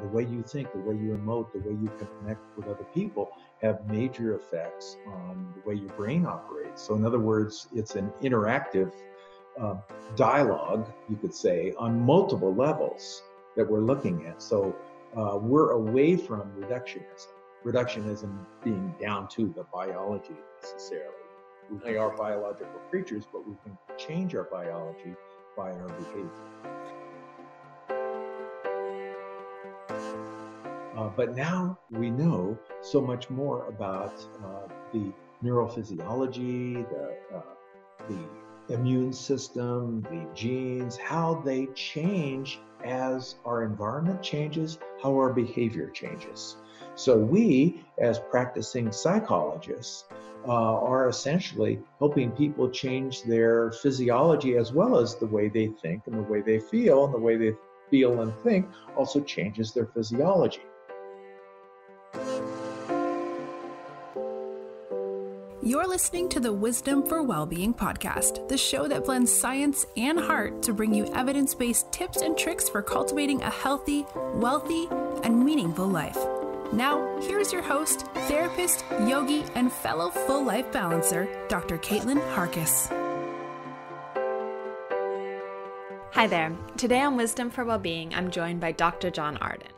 the way you think, the way you emote, the way you connect with other people have major effects on the way your brain operates. So in other words, it's an interactive dialogue, you could say, on multiple levels that we're looking at. So we're away from reductionism being down to the biology necessarily. We are biological creatures, but we can change our biology by our behavior. But now we know so much more about the neurophysiology, the immune system, the genes, how they change as our environment changes, how our behavior changes. So we, as practicing psychologists, are essentially helping people change their physiology as well as the way they think and the way they feel, and the way they feel and think also changes their physiology. You're listening to the Wisdom for Wellbeing podcast, the show that blends science and heart to bring you evidence-based tips and tricks for cultivating a healthy, wealthy, and meaningful life. Now, here's your host, therapist, yogi, and fellow full life balancer, Dr. Caitlin Harkis. Hi there. Today on Wisdom for Wellbeing, I'm joined by Dr. John Arden.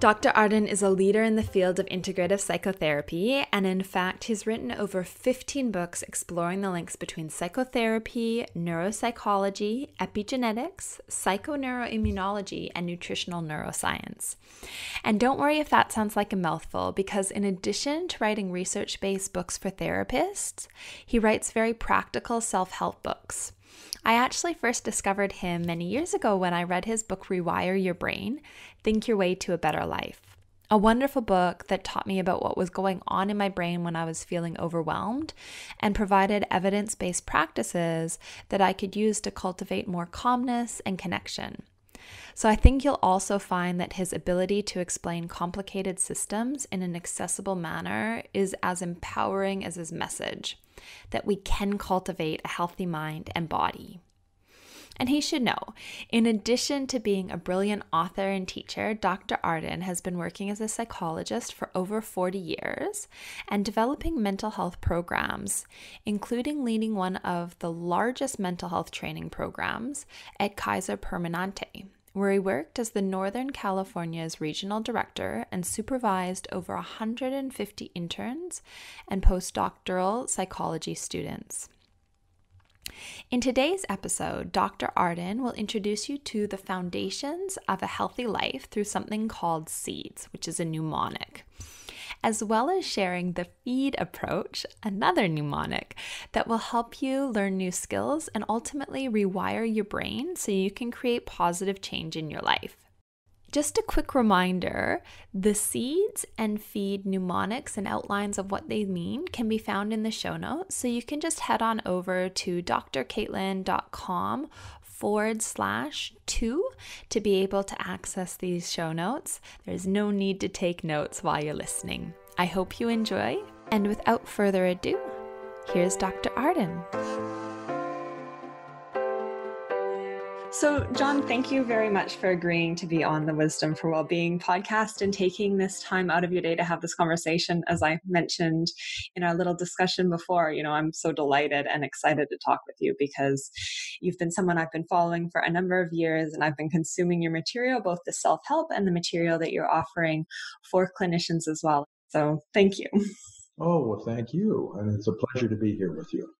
Dr. Arden is a leader in the field of integrative psychotherapy, and in fact, he's written over 15 books exploring the links between psychotherapy, neuropsychology, epigenetics, psychoneuroimmunology, and nutritional neuroscience. And don't worry if that sounds like a mouthful, because in addition to writing research-based books for therapists, he writes very practical self-help books. I actually first discovered him many years ago when I read his book, Rewire Your Brain, Think Your Way to a Better Life. A wonderful book that taught me about what was going on in my brain when I was feeling overwhelmed and provided evidence-based practices that I could use to cultivate more calmness and connection. So I think you'll also find that his ability to explain complicated systems in an accessible manner is as empowering as his message, that we can cultivate a healthy mind and body. And he should know, in addition to being a brilliant author and teacher, Dr. Arden has been working as a psychologist for over 40 years and developing mental health programs, including leading one of the largest mental health training programs at Kaiser Permanente, where he worked as the Northern California's regional director and supervised over 150 interns and postdoctoral psychology students. In today's episode, Dr. Arden will introduce you to the foundations of a healthy life through something called SEEDS, which is a mnemonic, as well as sharing the FEED approach, another mnemonic that will help you learn new skills and ultimately rewire your brain so you can create positive change in your life. Just a quick reminder, the SEEDS and FEED mnemonics and outlines of what they mean can be found in the show notes, so you can just head on over to drcaitlin.com/2 to be able to access these show notes. There's no need to take notes while you're listening. I hope you enjoy, and without further ado, here's Dr. Arden. So, John, thank you very much for agreeing to be on the Wisdom for Wellbeing podcast and taking this time out of your day to have this conversation. As I mentioned in our little discussion before, I'm so delighted and excited to talk with you because you've been someone I've been following for a number of years, and I've been consuming your material, both the self-help and the material that you're offering for clinicians as well. So thank you. Oh, well, thank you. And it's a pleasure to be here with you.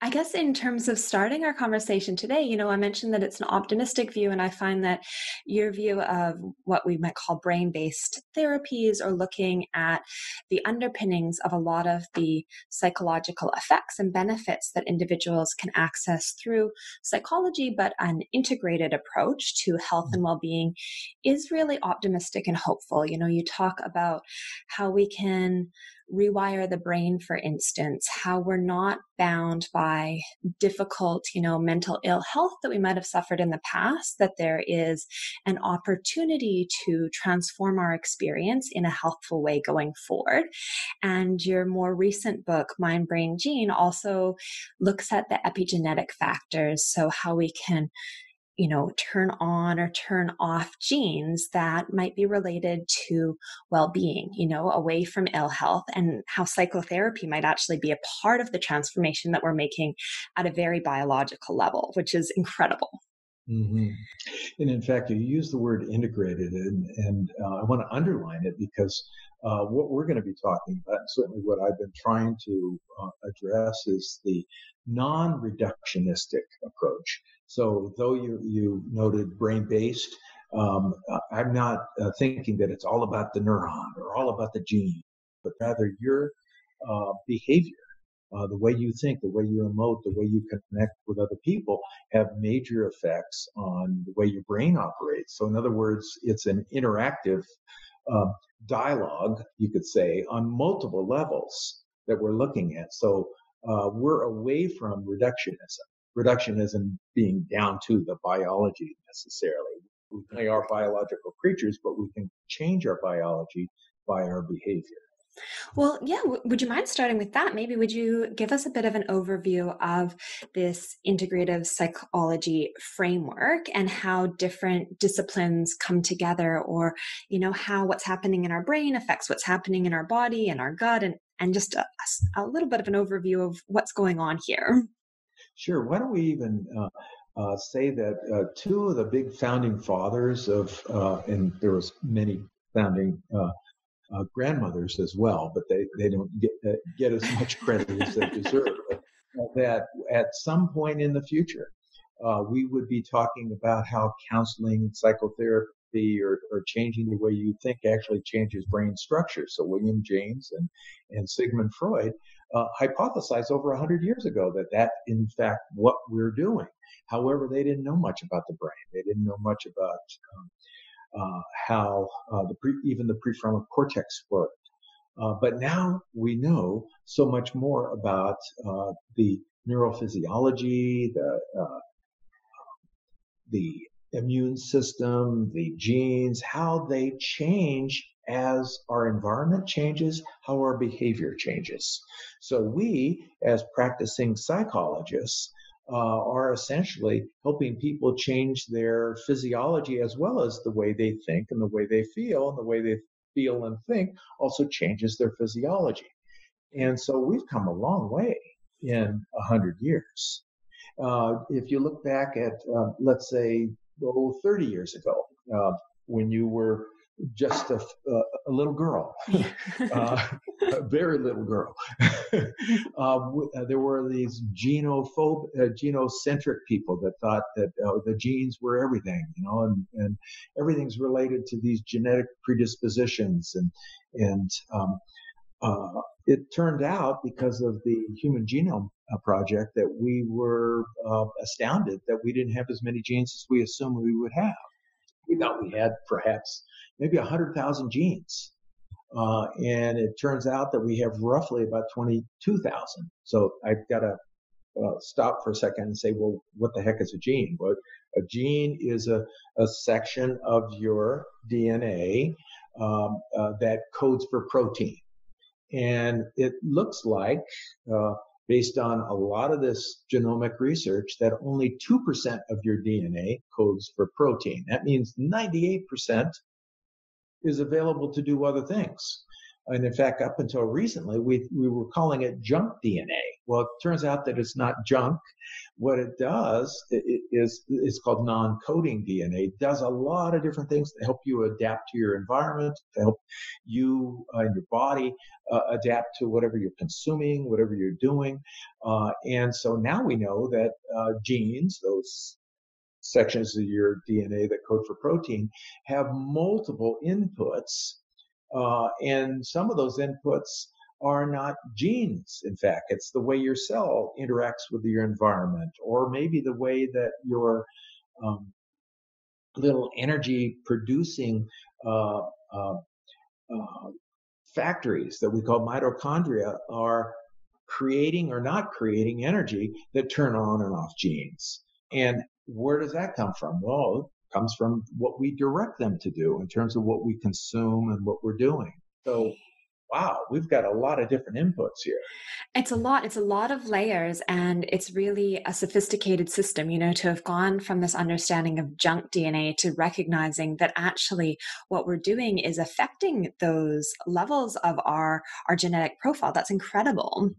I guess in terms of starting our conversation today, I mentioned that it's an optimistic view, and I find that your view of what we might call brain-based therapies, or looking at the underpinnings of a lot of the psychological effects and benefits that individuals can access through psychology, but an integrated approach to health and well-being is really optimistic and hopeful. You talk about how we can rewire the brain, for instance, how we're not bound by difficult, mental ill health that we might have suffered in the past, that there is an opportunity to transform our experience in a healthful way going forward. And your more recent book, Mind, Brain, Gene, also looks at the epigenetic factors. So how we can turn on or turn off genes that might be related to well-being, away from ill health, and how psychotherapy might actually be a part of the transformation that we're making at a very biological level, which is incredible. Mm-hmm. And in fact, you use the word integrated, and I want to underline it because what we're going to be talking about, and certainly what I've been trying to address, is the non-reductionistic approach. So, though you noted brain-based, I'm not thinking that it's all about the neuron or all about the gene, but rather your behavior. The way you think, the way you emote, the way you connect with other people have major effects on the way your brain operates. So, in other words, it's an interactive uh, dialogue, you could say, on multiple levels that we're looking at. So, we're away from reductionism being down to the biology necessarily. We are biological creatures, but we can change our biology by our behavior. Well, yeah, would you mind starting with that? Maybe would you give us a bit of an overview of this integrative psychology framework and how different disciplines come together, or, how what's happening in our brain affects what's happening in our body and our gut, and just a little bit of an overview of what's going on here. Sure. Why don't we even say that two of the big founding fathers of, and there was many founding grandmothers as well, but they don't get as much credit as they deserve. But that at some point in the future, we would be talking about how counseling, psychotherapy, or changing the way you think actually changes brain structure. So William James and Sigmund Freud hypothesized over 100 years ago that in fact what we're doing. However, they didn't know much about the brain. They didn't know much about how even the prefrontal cortex worked. But now we know so much more about the neurophysiology, the immune system, the genes, how they change as our environment changes, how our behavior changes. So we, as practicing psychologists, are essentially helping people change their physiology as well as the way they think and the way they feel, and the way they feel and think also changes their physiology. And so we've come a long way in 100 years. If you look back at, let's say, 30 years ago, when you were just a little girl, a very little girl, there were these genocentric people that thought that the genes were everything, and everything's related to these genetic predispositions, and it turned out, because of the Human Genome Project, that we were astounded that we didn't have as many genes as we assumed we would have. We thought we had perhaps maybe 100,000 genes. And it turns out that we have roughly about 22,000. So I've got to stop for a second and say, well, what the heck is a gene? Well, a gene is a section of your DNA that codes for protein. And it looks like, based on a lot of this genomic research, that only 2% of your DNA codes for protein. That means 98% is available to do other things. And in fact, up until recently, we were calling it junk DNA. Well, it turns out that it's not junk. What it does is it's called non-coding DNA. It does a lot of different things to help you adapt to your environment, to help you and your body adapt to whatever you're consuming, whatever you're doing. And so now we know that genes, those sections of your DNA that code for protein, have multiple inputs. And some of those inputs are not genes. In fact, it's the way your cell interacts with your environment, or maybe the way that your little energy producing factories that we call mitochondria are creating or not creating energy that turn on and off genes. And where does that come from? Well, it comes from what we direct them to do in terms of what we consume and what we're doing. So wow, we've got a lot of different inputs here. It's a lot. It's a lot of layers, and it's really a sophisticated system, to have gone from this understanding of junk DNA to recognizing that actually what we're doing is affecting those levels of our genetic profile. That's incredible.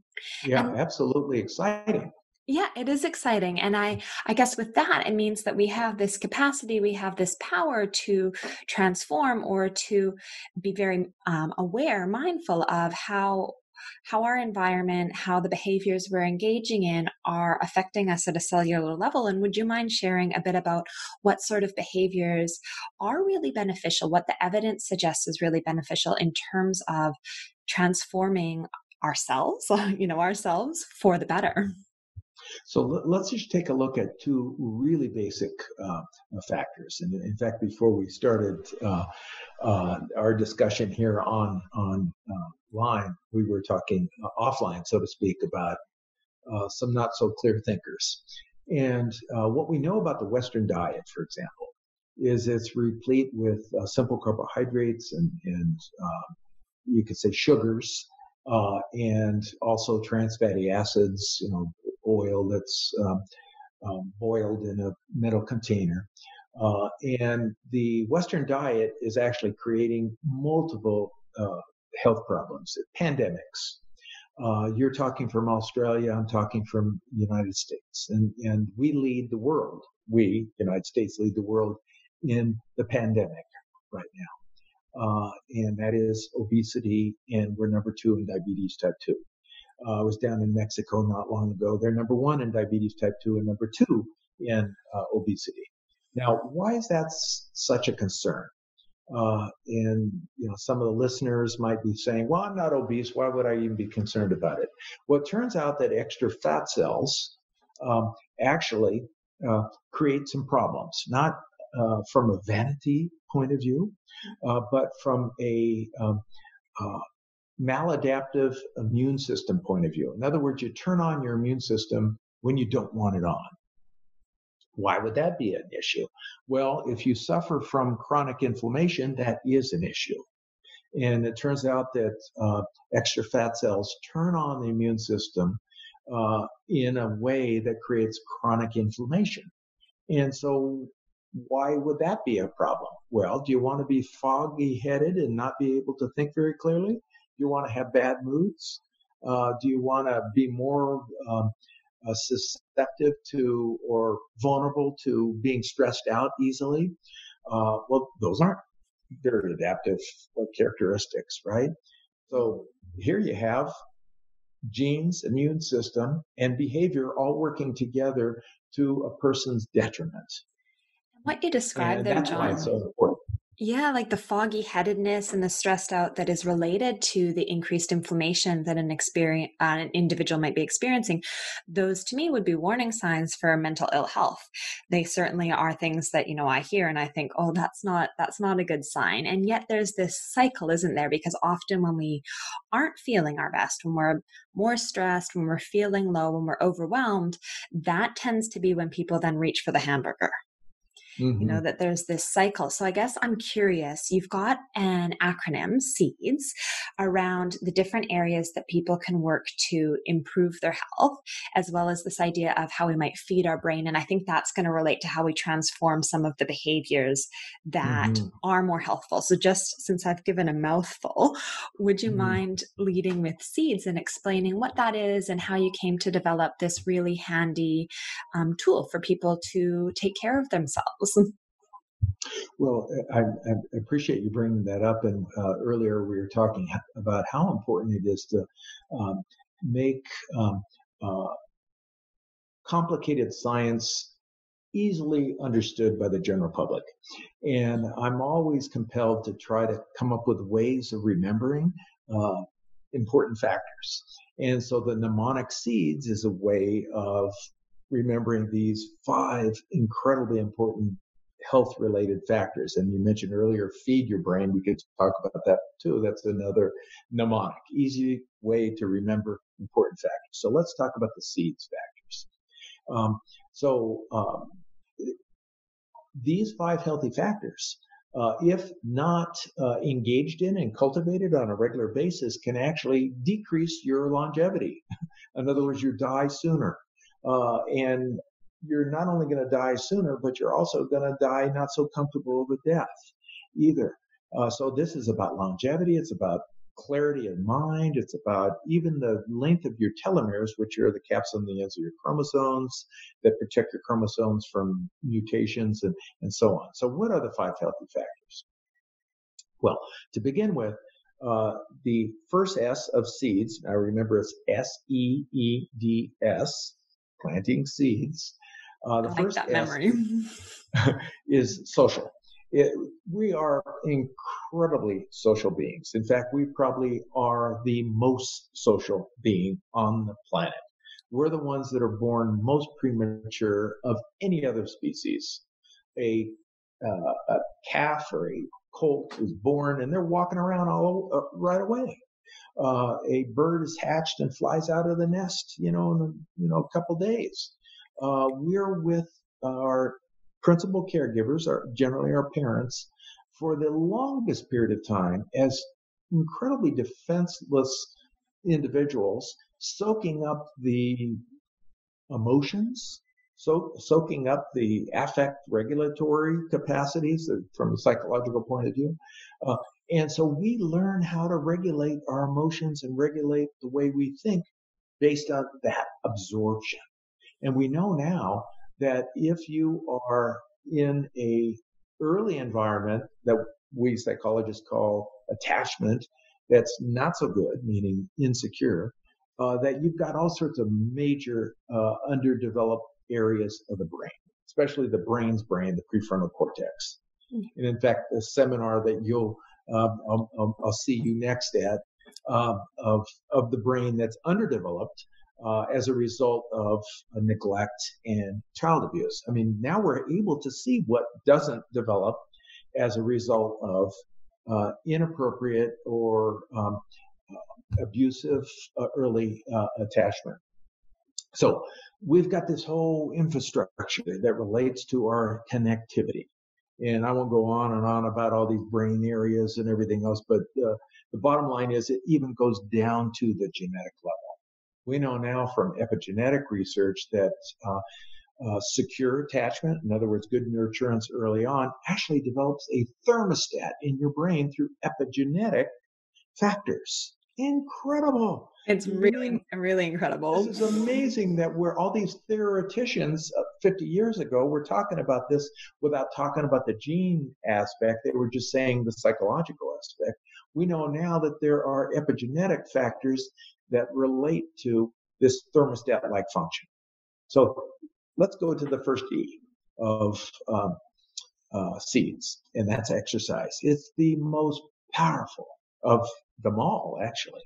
Yeah, And absolutely exciting. yeah, it is exciting. And I guess with that, it means that we have this capacity, we have this power to transform or to be very aware, mindful of how our environment, how the behaviors we're engaging in are affecting us at a cellular level. And would you mind sharing a bit about what sort of behaviors are really beneficial, what the evidence suggests is really beneficial in terms of transforming ourselves, ourselves for the better? So let's just take a look at two really basic factors. And in fact, before we started our discussion here on line, we were talking offline, so to speak, about some not so clear thinkers. And what we know about the Western diet, for example, is it's replete with simple carbohydrates and you could say sugars, and also trans fatty acids, oil that's boiled in a metal container. And the Western diet is actually creating multiple health problems, pandemics. You're talking from Australia, I'm talking from the United States, and we lead the world. We, United States, lead the world in the pandemic right now. And that is obesity, and we're number 2 in diabetes type 2. I was down in Mexico not long ago. They're number 1 in diabetes type 2 and number 2 in obesity. Now, why is that such a concern? And some of the listeners might be saying, well, I'm not obese. Why would I even be concerned about it? Well, it turns out that extra fat cells actually create some problems, not from a vanity point of view, but from a maladaptive immune system point of view. In other words, you turn on your immune system when you don't want it on. Why would that be an issue? Well, if you suffer from chronic inflammation, that is an issue. And it turns out that extra fat cells turn on the immune system in a way that creates chronic inflammation. And so why would that be a problem? Well, do you want to be foggy headed and not be able to think very clearly? Do you want to have bad moods? Do you want to be more susceptible to or vulnerable to being stressed out easily? Well, those aren't very adaptive characteristics, right? So here you have genes, immune system, and behavior all working together to a person's detriment. What you described And there, that's why it's so John. important. Yeah, like the foggy headedness and the stressed out that is related to the increased inflammation that an individual might be experiencing. Those to me would be warning signs for mental ill health. They certainly are things that, I hear and I think, oh, that's not a good sign. And yet there's this cycle, isn't there? Because often when we aren't feeling our best, when we're more stressed, when we're feeling low, when we're overwhelmed, that tends to be when people then reach for the hamburger. Mm-hmm. That there's this cycle. So I guess I'm curious, you've got an acronym, SEEDS, around the different areas that people can work to improve their health, as well as this idea of how we might feed our brain. And I think that's going to relate to how we transform some of the behaviors that Mm-hmm. are more healthful. So just since I've given a mouthful, would you Mm-hmm. mind leading with SEEDS and explaining what that is and how you came to develop this really handy tool for people to take care of themselves? Well, I appreciate you bringing that up. And earlier we were talking about how important it is to make uh, complicated science easily understood by the general public. And I'm always compelled to try to come up with ways of remembering important factors. And so the mnemonic SEEDS is a way of remembering these 5 incredibly important health related factors. And you mentioned earlier, feed your brain. We could talk about that too. That's another mnemonic, easy way to remember important factors. So let's talk about the SEEDS factors. So these 5 healthy factors if not engaged in and cultivated on a regular basis, can actually decrease your longevity. In other words, you die sooner. And you're not only going to die sooner, but you're also going to die not so comfortable with death either. So this is about longevity. It's about clarity of mind. It's about even the length of your telomeres, which are the caps on the ends of your chromosomes that protect your chromosomes from mutations and so on. So what are the 5 healthy factors? Well, to begin with, the first S of seeds, now remember it's SEEDS, planting seeds. The first that S memory. is social. We are incredibly social beings. In fact, we probably are the most social being on the planet. We're the ones that are born most premature of any other species. A calf or a colt is born and they're walking around all right away. A bird is hatched and flies out of the nest, in a couple days. We're with our principal caregivers, are generally our parents, for the longest period of time as incredibly defenseless individuals, soaking up the emotions, soaking up the affect regulatory capacities from a psychological point of view. And so we learn how to regulate our emotions and regulate the way we think based on that absorption. And we know now that if you are in a early environment that we psychologists call attachment, that's not so good, meaning insecure, that you've got all sorts of major underdeveloped areas of the brain, especially the brain's brain, the prefrontal cortex. And in fact, the seminar that I'll see you next at of the brain that's underdeveloped as a result of neglect and child abuse. I mean, now we're able to see what doesn't develop as a result of inappropriate or abusive early attachment. So we've got this whole infrastructure that relates to our connectivity. And I won't go on and on about all these brain areas and everything else, but the bottom line is it even goes down to the genetic level. We know now from epigenetic research that secure attachment, in other words, good nurturance early on, actually develops a thermostat in your brain through epigenetic factors. Incredible. It's really, really incredible. This is amazing that we're all these theoreticians 50 years ago were talking about this without talking about the gene aspect. They were just saying the psychological aspect. We know now that there are epigenetic factors that relate to this thermostat-like function. So let's go to the first E of seeds, and that's exercise. It's the most powerful of them all, actually.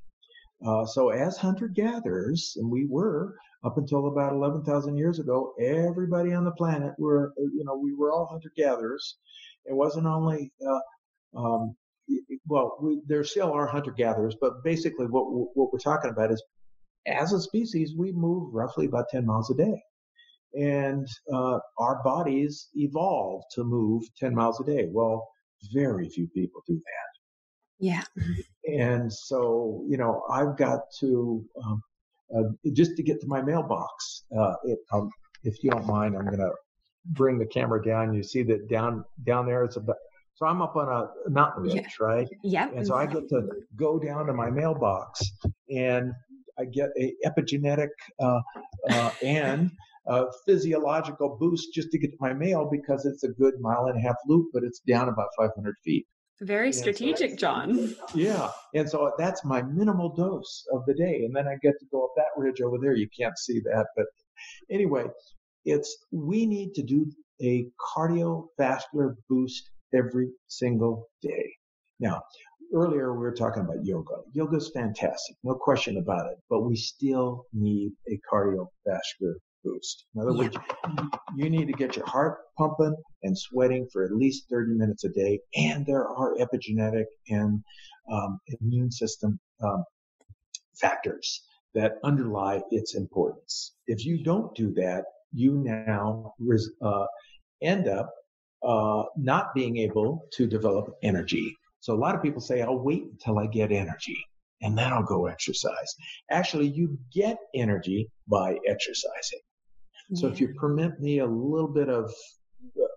So as hunter-gatherers, and we were up until about 11,000 years ago, everybody on the planet we were all hunter-gatherers. It wasn't only, there still are hunter-gatherers, but basically what we're talking about is as a species, we move roughly about 10 miles a day. And our bodies evolved to move 10 miles a day. Well, very few people do that. Yeah. And so, I've got to, just to get to my mailbox, if you don't mind, I'm going to bring the camera down. You see that down there, it's about, so I'm up on a mountain ridge, right? Yeah. And so I get to go down to my mailbox and I get a epigenetic and physiological boost just to get to my mail because it's a good 1.5 mile loop, but it's down about 500 feet. Very strategic, so John. Yeah. And so that's my minimal dose of the day. And then I get to go up that ridge over there. You can't see that. But anyway, we need to do a cardiovascular boost every single day. Now, earlier we were talking about yoga. Yoga is fantastic, no question about it. But we still need a cardiovascular boost. In other words, you need to get your heart pumping and sweating for at least 30 minutes a day. And there are epigenetic and immune system factors that underlie its importance. If you don't do that, you now end up not being able to develop energy. So a lot of people say, I'll wait until I get energy and then I'll go exercise. Actually, you get energy by exercising. So if you permit me a little bit of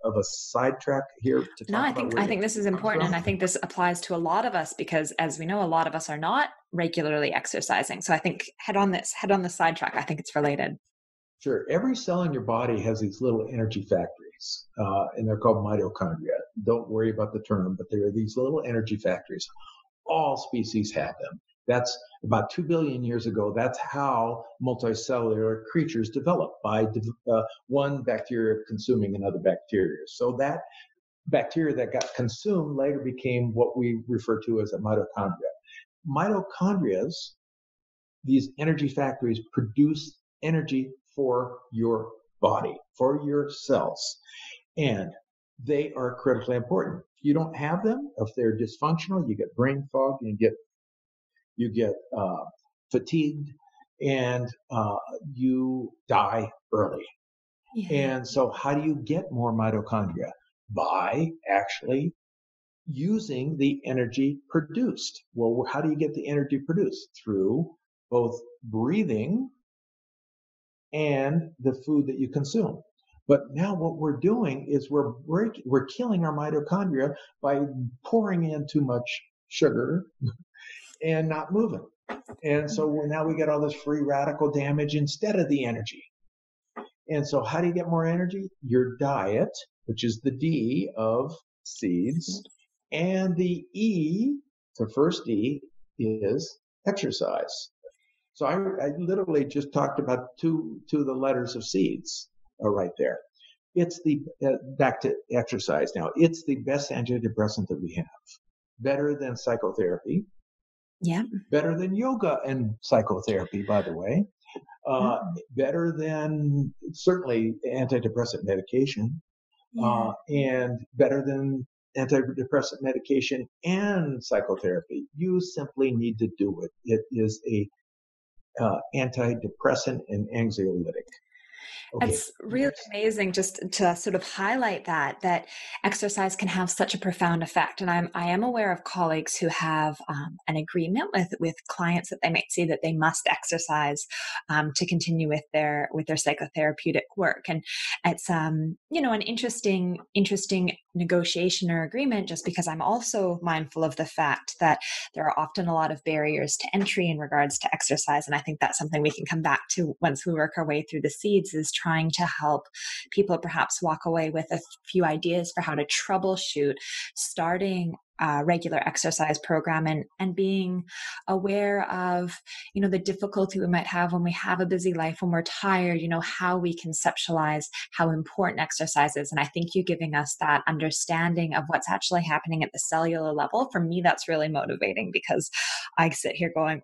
a sidetrack here to talk about I think this is important, and I think this applies to a lot of us because, as we know, a lot of us are not regularly exercising. So I think head on the sidetrack. I think it's related. Sure. Every cell in your body has these little energy factories, and they're called mitochondria. Don't worry about the term, but there are these little energy factories. All species have them. That's about 2 billion years ago. That's how multicellular creatures developed, by one bacteria consuming another bacteria. So that bacteria that got consumed later became what we refer to as a mitochondria. Mitochondria, these energy factories, produce energy for your body, for your cells. And they are critically important. If you don't have them, if they're dysfunctional, you get brain fog, you get fatigued, and you die early. Yeah. And so how do you get more mitochondria? By actually using the energy produced. Well, how do you get the energy produced? Through both breathing and the food that you consume. But now what we're doing is we're killing our mitochondria by pouring in too much sugar and not moving. And so now we get all this free radical damage instead of the energy. And so how do you get more energy? Your diet, which is the D of seeds, and the E, the first E, is exercise. So I literally just talked about two of the letters of seeds right there. It's back to exercise now. It's the best antidepressant that we have. Better than psychotherapy. Yeah. Better than yoga and psychotherapy, by the way. Better than certainly antidepressant medication. Yeah. And better than antidepressant medication and psychotherapy. You simply need to do it. It is a antidepressant and anxiolytic. Okay. It's really amazing just to sort of highlight that exercise can have such a profound effect. And I am aware of colleagues who have an agreement with clients that they might see that they must exercise to continue with their psychotherapeutic work. And it's an interesting negotiation or agreement, just because I'm also mindful of the fact that there are often a lot of barriers to entry in regards to exercise. And I think that's something we can come back to once we work our way through the seeds, is trying to help people perhaps walk away with a few ideas for how to troubleshoot starting a regular exercise program and being aware of, the difficulty we might have when we have a busy life, when we're tired, how we conceptualize how important exercise is. And I think you giving us that understanding of what's actually happening at the cellular level, for me, that's really motivating, because I sit here going,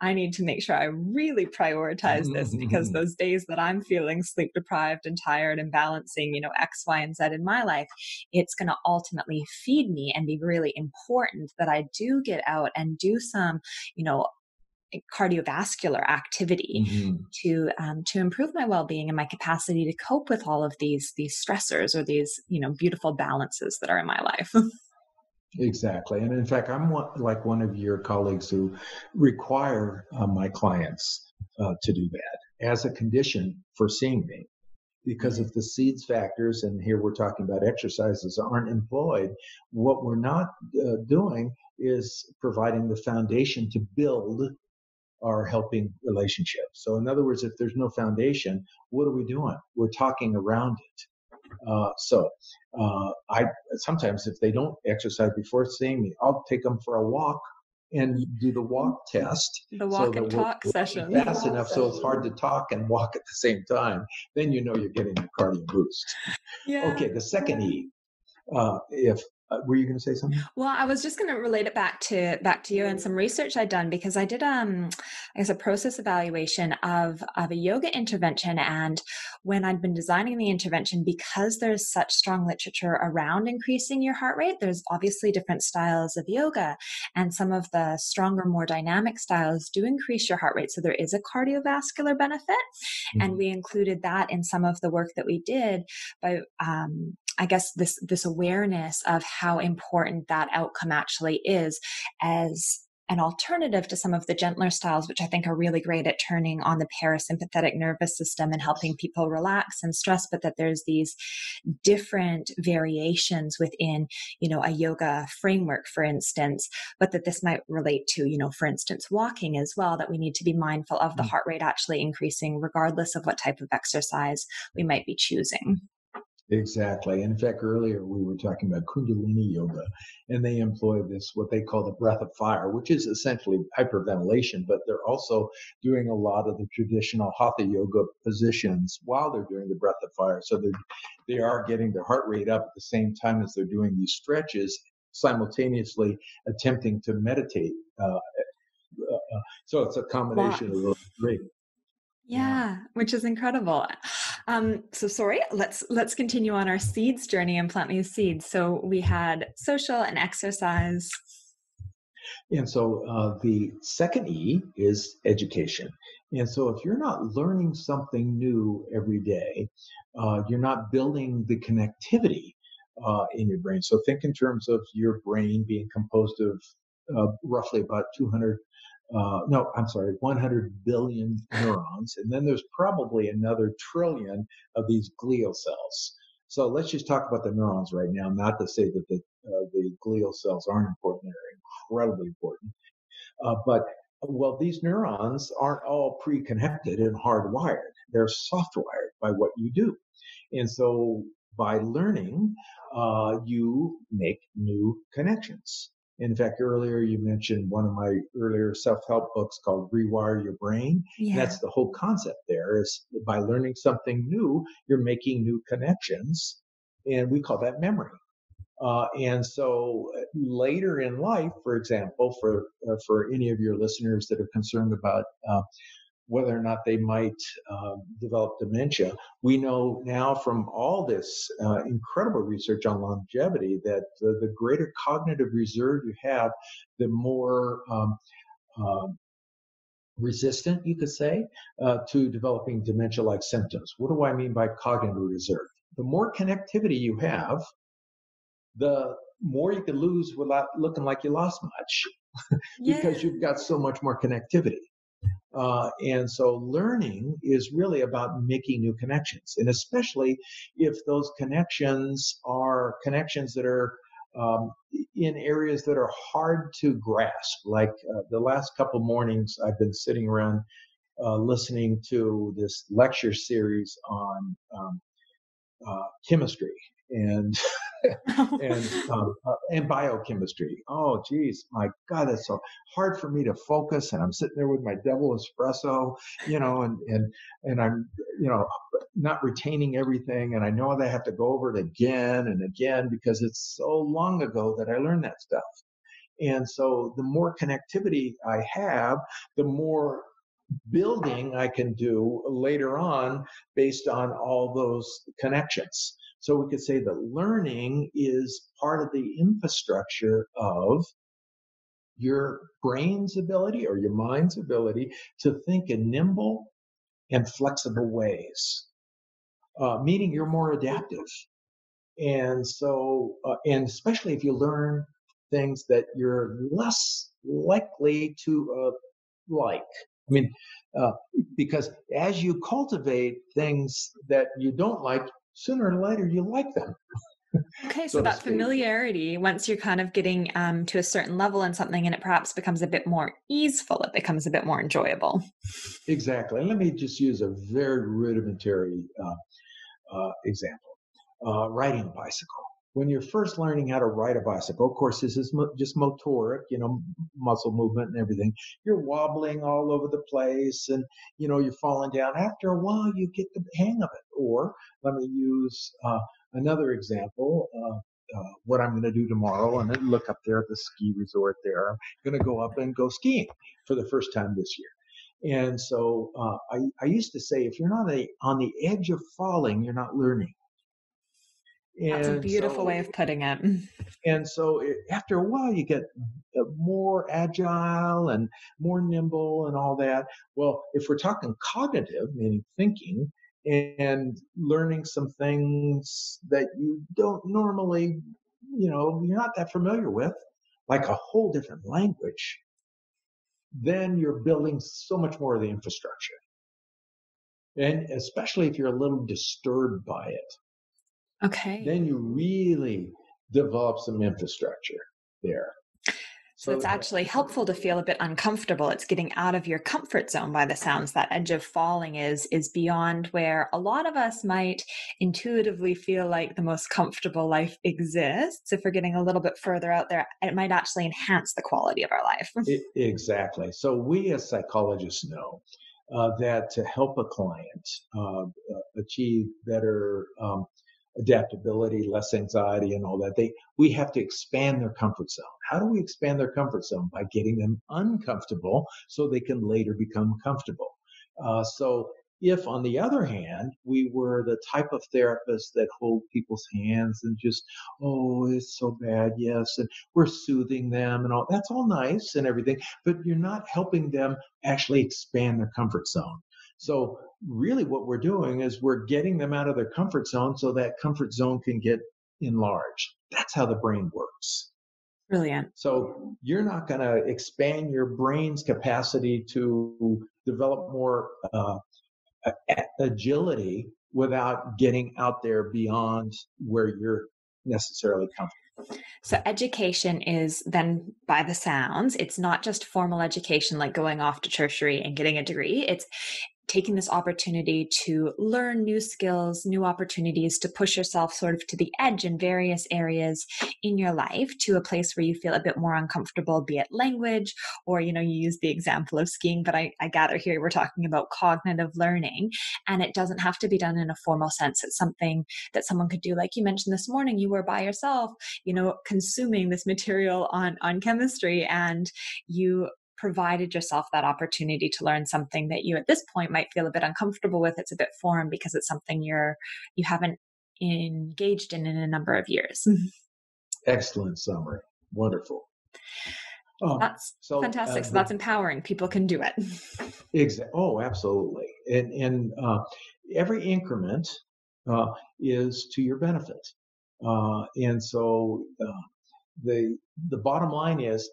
I need to make sure I really prioritize this, because those days that I'm feeling sleep deprived and tired and balancing, X, Y, and Z in my life, it's going to ultimately feed me and be really important that I do get out and do some, cardiovascular activity to improve my well-being and my capacity to cope with all of these stressors or these, beautiful balances that are in my life. Exactly. And in fact, I'm like one of your colleagues who require my clients to do that as a condition for seeing me. Because if the seeds factors, and here we're talking about exercises, aren't employed, what we're not doing is providing the foundation to build our helping relationship. So in other words, if there's no foundation, what are we doing? We're talking around it. So I sometimes, if they don't exercise before seeing me, I'll take them for a walk and do the walk test. The walk and talk session. Fast enough so it's hard to talk and walk at the same time. Then you're getting a cardio boost. Yeah. Okay, the second E. Were you going to say something? Well, I was just going to relate it back to you and some research I'd done, because I did a process evaluation of a yoga intervention. And when I'd been designing the intervention, because there's such strong literature around increasing your heart rate, there's obviously different styles of yoga, and some of the stronger, more dynamic styles do increase your heart rate. So there is a cardiovascular benefit. And we included that in some of the work that we did by I guess this awareness of how important that outcome actually is as an alternative to some of the gentler styles, which I think are really great at turning on the parasympathetic nervous system and helping people relax and stress, but that there's these different variations within, a yoga framework, for instance, but that this might relate to, for instance, walking as well, that we need to be mindful of the heart rate actually increasing regardless of what type of exercise we might be choosing. Exactly. And in fact, earlier we were talking about Kundalini yoga, and they employ this, what they call the breath of fire, which is essentially hyperventilation, but they're also doing a lot of the traditional hatha yoga positions while they're doing the breath of fire. So they are getting their heart rate up at the same time as they're doing these stretches, simultaneously attempting to meditate. So it's a combination of those three. Yeah, which is incredible. So sorry, let's continue on our seeds journey and plant these seeds. So we had social and exercise. And so the second E is education. And so if you're not learning something new every day, you're not building the connectivity in your brain. So think in terms of your brain being composed of roughly about 100 billion neurons. And then there's probably another trillion of these glial cells. So let's just talk about the neurons right now, not to say that the glial cells aren't important. They're incredibly important. But these neurons aren't all pre-connected and hardwired. They're soft-wired by what you do. And so by learning, you make new connections. In fact, earlier you mentioned one of my earlier self-help books called Rewire Your Brain. Yeah. That's the whole concept there, is by learning something new, you're making new connections. And we call that memory. And so later in life, for example, for any of your listeners that are concerned about whether or not they might develop dementia, we know now from all this incredible research on longevity that the greater cognitive reserve you have, the more resistant, you could say, to developing dementia-like symptoms. What do I mean by cognitive reserve? The more connectivity you have, the more you can lose without looking like you lost much because you've got so much more connectivity. And so learning is really about making new connections, and especially if those connections are connections that are in areas that are hard to grasp. Like the last couple mornings, I've been sitting around listening to this lecture series on chemistry and and biochemistry. Oh, geez, my God, that's so hard for me to focus. And I'm sitting there with my double espresso, and I'm, not retaining everything. And I know that I have to go over it again and again because it's so long ago that I learned that stuff. And so the more connectivity I have, the more building I can do later on based on all those connections. So we could say that learning is part of the infrastructure of your brain's ability or your mind's ability to think in nimble and flexible ways, meaning you're more adaptive. And so, and especially if you learn things that you're less likely to like. I mean, because as you cultivate things that you don't like, sooner or later you like them. Okay, so that familiarity, once you're kind of getting to a certain level in something and it perhaps becomes a bit more easeful, it becomes a bit more enjoyable. Exactly. And let me just use a very rudimentary example. Riding a bicycle. When you're first learning how to ride a bicycle, of course, this is just motoric, muscle movement and everything. You're wobbling all over the place and, you're falling down. After a while, you get the hang of it. Or let me use another example, what I'm going to do tomorrow. And then look up there at the ski resort there. I'm going to go up and go skiing for the first time this year. And so I used to say, if you're not on the edge of falling, you're not learning. That's a beautiful way of putting it. And so after a while, you get more agile and more nimble and all that. Well, if we're talking cognitive, meaning thinking, and learning some things that you don't normally, you're not that familiar with, like a whole different language, then you're building so much more of the infrastructure. And especially if you're a little disturbed by it, Okay. then you really develop some infrastructure there. So it's actually helpful to feel a bit uncomfortable. It's getting out of your comfort zone by the sounds. That edge of falling is beyond where a lot of us might intuitively feel like the most comfortable life exists. If we're getting a little bit further out there, it might actually enhance the quality of our life. Exactly. So we as psychologists know that to help a client achieve better adaptability, less anxiety, and all that, we have to expand their comfort zone. How do we expand their comfort zone? By getting them uncomfortable so they can later become comfortable. So if, on the other hand, we were the type of therapist that hold people's hands and just, oh, it's so bad, yes, and we're soothing them and all, that's all nice and everything, but you're not helping them actually expand their comfort zone. So really what we're doing is we're getting them out of their comfort zone so that comfort zone can get enlarged. That's how the brain works. Brilliant. So you're not going to expand your brain's capacity to develop more agility without getting out there beyond where you're necessarily comfortable. So education is then, by the sounds, it's not just formal education like going off to tertiary and getting a degree. It's taking this opportunity to learn new skills, new opportunities to push yourself sort of to the edge in various areas in your life, to a place where you feel a bit more uncomfortable, be it language, or, you use the example of skiing, but I gather here we're talking about cognitive learning, and it doesn't have to be done in a formal sense. It's something that someone could do. Like you mentioned this morning, you were by yourself, consuming this material on chemistry, and you provided yourself that opportunity to learn something that you at this point might feel a bit uncomfortable with. It's a bit foreign because it's something you haven't engaged in a number of years. Excellent summary. Wonderful. That's fantastic. So that's empowering. People can do it. Exactly. Oh, absolutely. And every increment is to your benefit. And so the bottom line is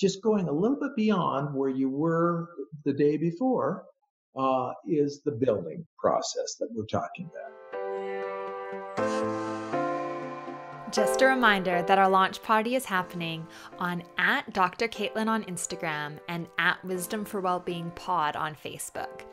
just going a little bit beyond where you were the day before is the building process that we're talking about. Just a reminder that our launch party is happening on @Dr. Caitlin on Instagram and @Wisdom for Wellbeing Pod on Facebook.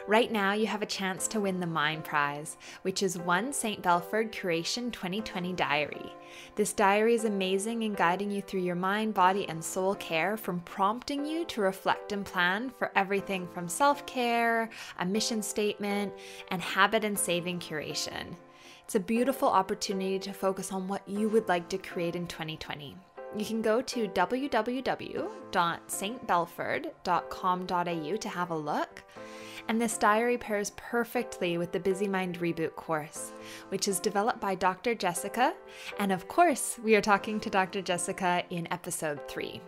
Right now, you have a chance to win the Mind Prize, which is one St. Belford Curation 2020 diary. This diary is amazing in guiding you through your mind, body, and soul care, from prompting you to reflect and plan for everything from self-care, a mission statement, and habit and saving curation. It's a beautiful opportunity to focus on what you would like to create in 2020. You can go to www.stbelford.com.au to have a look. And this diary pairs perfectly with the Busy Mind Reboot course, which is developed by Dr. Jessica. And of course, we are talking to Dr. Jessica in episode 3.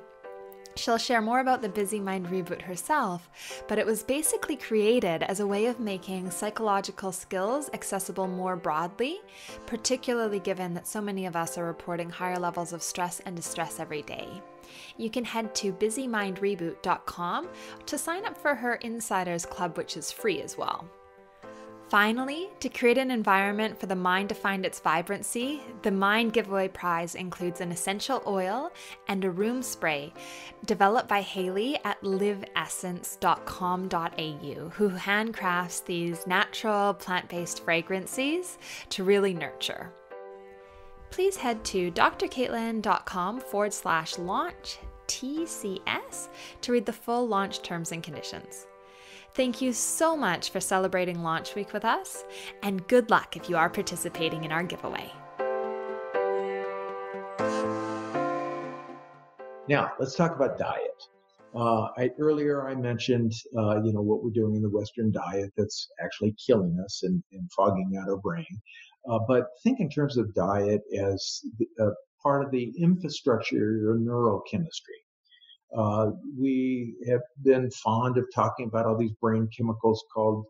She'll share more about the Busy Mind Reboot herself, but it was basically created as a way of making psychological skills accessible more broadly, particularly given that so many of us are reporting higher levels of stress and distress every day. You can head to busymindreboot.com to sign up for her Insiders Club, which is free as well. Finally, to create an environment for the mind to find its vibrancy, the Mind Giveaway Prize includes an essential oil and a room spray developed by Haley at liveessence.com.au, who handcrafts these natural plant-based fragrances to really nurture. Please head to drcaitlin.com/launch TCS to read the full launch terms and conditions. Thank you so much for celebrating Launch Week with us, and good luck if you are participating in our giveaway. Now, let's talk about diet. Earlier I mentioned, what we're doing in the Western diet that's actually killing us and fogging out our brain. But think in terms of diet as part of the infrastructure of neurochemistry. We have been fond of talking about all these brain chemicals called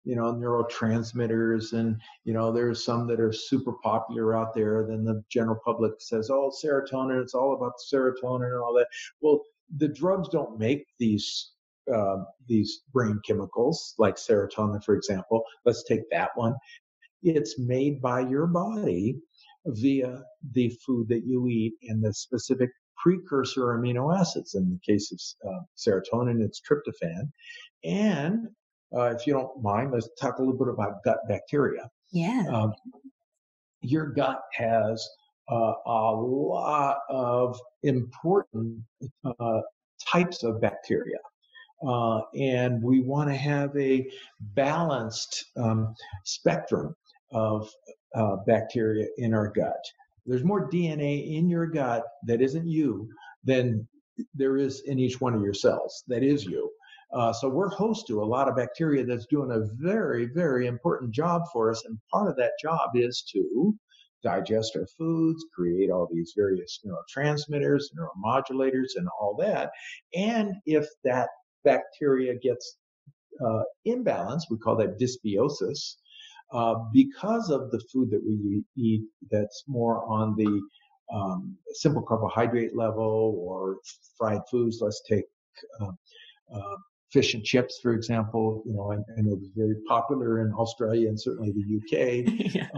neurotransmitters, and there's some that are super popular out there. Then the general public says, oh, serotonin, it's all about serotonin and all that. Well, the drugs don't make these brain chemicals like serotonin, for example. Let's take that one. It's made by your body via the food that you eat and the specific precursor amino acids. In the case of serotonin, it's tryptophan. And if you don't mind, let's talk a little bit about gut bacteria. Yeah. Your gut has a lot of important types of bacteria. And we want to have a balanced spectrum of bacteria in our gut. There's more DNA in your gut that isn't you than there is in each one of your cells that is you. So we're host to a lot of bacteria that's doing a very, very important job for us. And part of that job is to digest our foods, create all these various neurotransmitters, neuromodulators, and all that. And if that bacteria gets imbalanced, we call that dysbiosis, because of the food that we eat that's more on the simple carbohydrate level or fried foods. Let's take fish and chips, for example. I know it's very popular in Australia and certainly the UK. Yeah.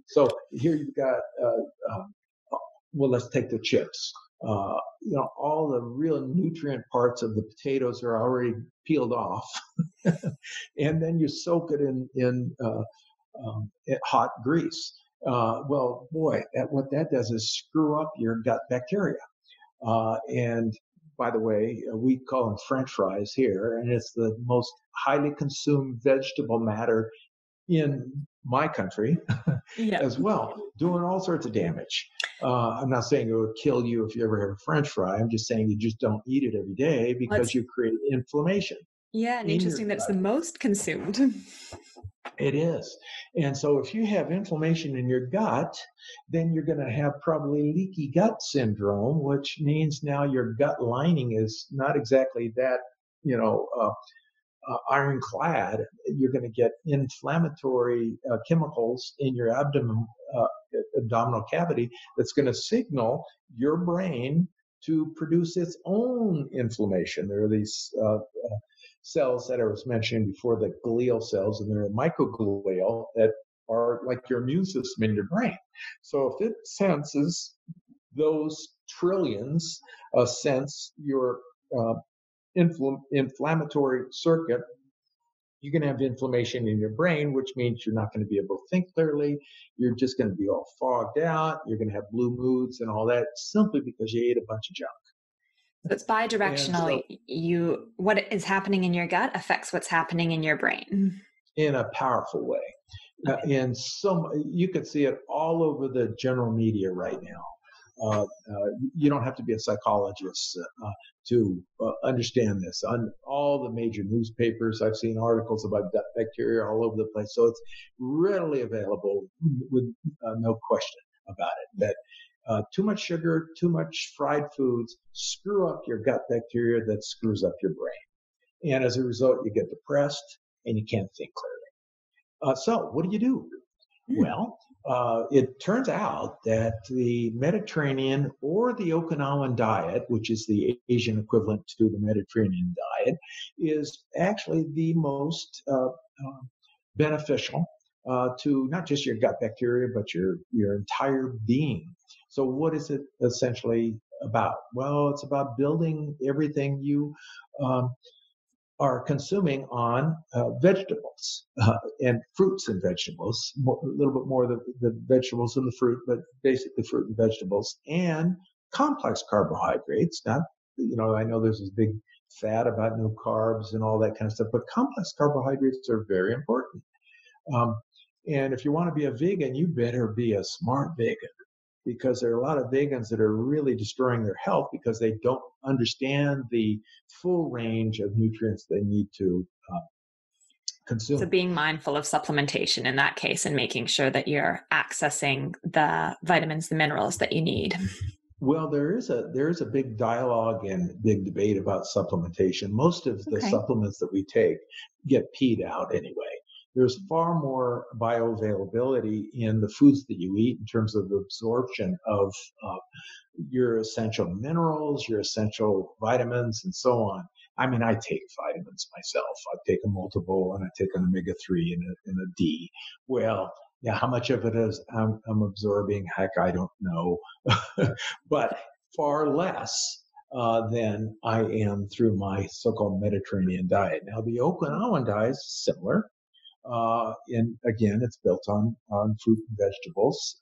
So here you've got, well, let's take the chips. All the real nutrient parts of the potatoes are already peeled off, and then you soak it in hot grease. Well, boy, what that does is screw up your gut bacteria. And by the way, we call them French fries here, and it's the most highly consumed vegetable matter in my country as well, doing all sorts of damage. I'm not saying it would kill you if you ever have a French fry. I'm just saying you just don't eat it every day because you create inflammation. Yeah, and interesting that it's the most consumed. It is. And so if you have inflammation in your gut, then you're going to have probably leaky gut syndrome, which means now your gut lining is not exactly that, ironclad. You're going to get inflammatory chemicals in your abdominal cavity that's going to signal your brain to produce its own inflammation. There are these cells that I was mentioning before, the glial cells, and they're microglial that are like your immune system in your brain. So if it senses those trillions sense your inflammatory circuit, you're going to have inflammation in your brain, which means you're not going to be able to think clearly. You're just going to be all fogged out. You're going to have blue moods and all that simply because you ate a bunch of junk. So it's bidirectional. So, what is happening in your gut affects what's happening in your brain in a powerful way. And you could see it all over the general media right now. You don't have to be a psychologist to understand this. On all the major newspapers, I've seen articles about gut bacteria all over the place. So it's readily available with no question about it. That too much sugar, too much fried foods screw up your gut bacteria that screws up your brain. And as a result, you get depressed and you can't think clearly. So what do? Well, it turns out that the Mediterranean or the Okinawan diet, which is the Asian equivalent to the Mediterranean diet, is actually the most beneficial to not just your gut bacteria, but your entire being. So what is it essentially about? Well, it's about building everything you are consuming on vegetables and fruits and vegetables, a little bit more the vegetables and the fruit, but basically fruit and vegetables, and complex carbohydrates. Not, I know there's this big fad about no carbs and all that kind of stuff, but complex carbohydrates are very important. And if you want to be a vegan, you better be a smart vegan, because there are a lot of vegans that are really destroying their health because they don't understand the full range of nutrients they need to consume. So being mindful of supplementation in that case and making sure that you're accessing the vitamins, the minerals that you need. Well, there is a big dialogue and big debate about supplementation. Most of the supplements that we take get peed out anyway. there's far more bioavailability in the foods that you eat in terms of absorption of your essential minerals, your essential vitamins, and so on. I mean, I take vitamins myself. I take a multiple and I take an omega-3 and a D. Well, yeah, how much of it is I'm absorbing? Heck, I don't know. But far less than I am through my so-called Mediterranean diet. Now, the Okinawan diet is similar. And again, it's built on fruit and vegetables.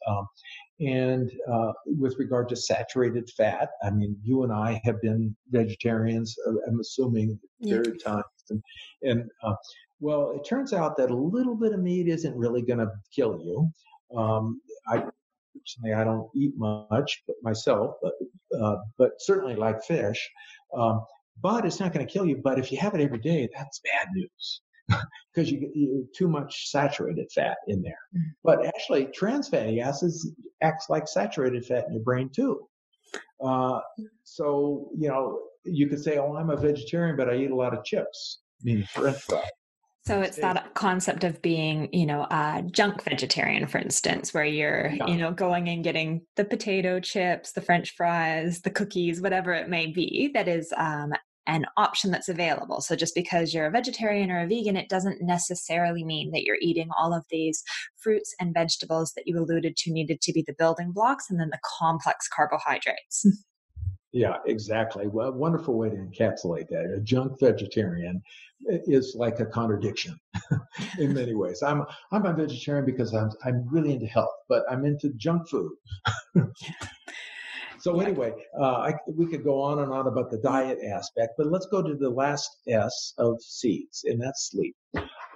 And with regard to saturated fat, I mean, you and I have been vegetarians, I'm assuming, various times. Well, it turns out that a little bit of meat isn't really going to kill you. Personally, I don't eat much myself, but certainly like fish. But it's not going to kill you. But if you have it every day, that's bad news. Because you get too much saturated fat in there. But actually, trans fatty acids acts like saturated fat in your brain too. So, you could say, oh, I'm a vegetarian, but I eat a lot of chips, meaning French fries. So it's that concept of being, a junk vegetarian, for instance, where you're, going and getting the potato chips, the French fries, the cookies, whatever it may be, that is an option that's available. So just because you're a vegetarian or a vegan, it doesn't necessarily mean that you're eating all of these fruits and vegetables that you alluded to needed to be the building blocks and then the complex carbohydrates. Yeah, exactly. Well, wonderful way to encapsulate that. A junk vegetarian is like a contradiction in many ways. I'm a vegetarian because I'm really into health, but I'm into junk food. So anyway, we could go on and on about the diet aspect, but let's go to the last S of seeds, and that's sleep.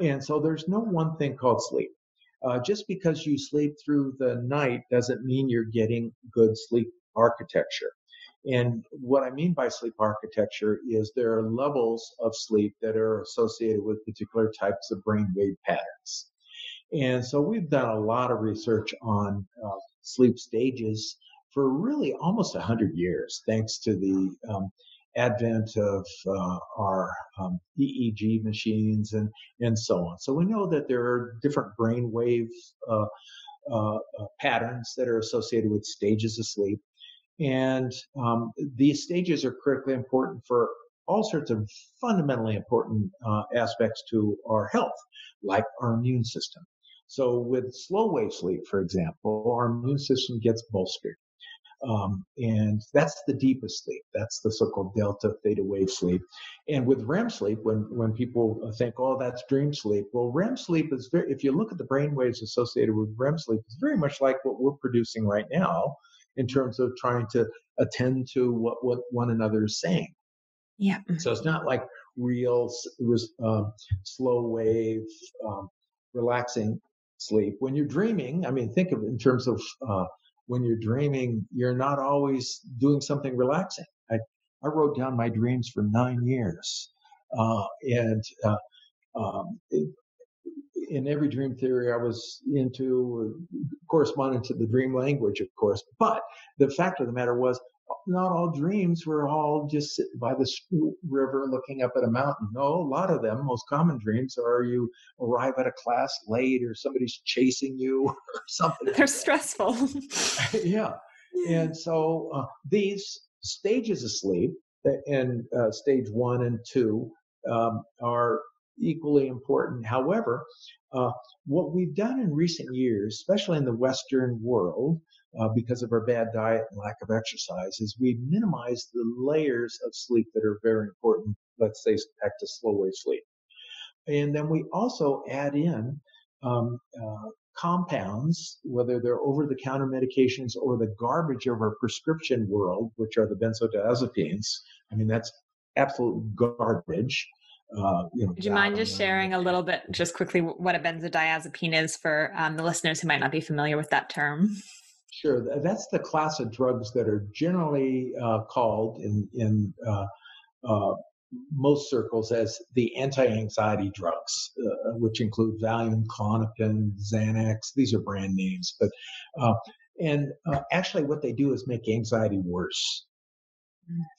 And so there's no one thing called sleep. Just because you sleep through the night doesn't mean you're getting good sleep architecture. And what I mean by sleep architecture is there are levels of sleep that are associated with particular types of brainwave patterns. And so we've done a lot of research on sleep stages for really almost 100 years, thanks to the advent of our EEG machines and so on. So we know that there are different brainwave patterns that are associated with stages of sleep. And these stages are critically important for all sorts of fundamentally important aspects to our health, like our immune system. So with slow wave sleep, for example, our immune system gets bolstered. And that's the deepest sleep. That's the so-called delta theta wave sleep. And with REM sleep, when people think, oh, that's dream sleep. Well, REM sleep is if you look at the brain waves associated with REM sleep, it's very much like what we're producing right now in terms of trying to attend to what one another is saying. Yeah. So it's not like real slow wave, relaxing sleep. When you're dreaming, I mean, think of it in terms of when you're dreaming, you're not always doing something relaxing. I wrote down my dreams for 9 years. In every dream theory I was into corresponded to the dream language, of course. But the fact of the matter was, not all dreams were all just sitting by the river looking up at a mountain. No, a lot of them, most common dreams are you arrive at a class late or somebody's chasing you or something. They're stressful. Yeah. And so these stages of sleep, and stage 1 and 2, are equally important. However, what we've done in recent years, especially in the Western world, because of our bad diet and lack of exercise, is we've minimized the layers of sleep that are very important. Let's say back to slow wave sleep. And then we also add in compounds, whether they're over-the-counter medications or the garbage of our prescription world, which are the benzodiazepines. I mean, that's absolute garbage. Would you mind just sharing a little bit, just quickly, what a benzodiazepine is for the listeners who might not be familiar with that term? Sure. That's the class of drugs that are generally called in most circles as the anti-anxiety drugs, which include Valium, Klonopin, Xanax. These are brand names, but actually what they do is make anxiety worse.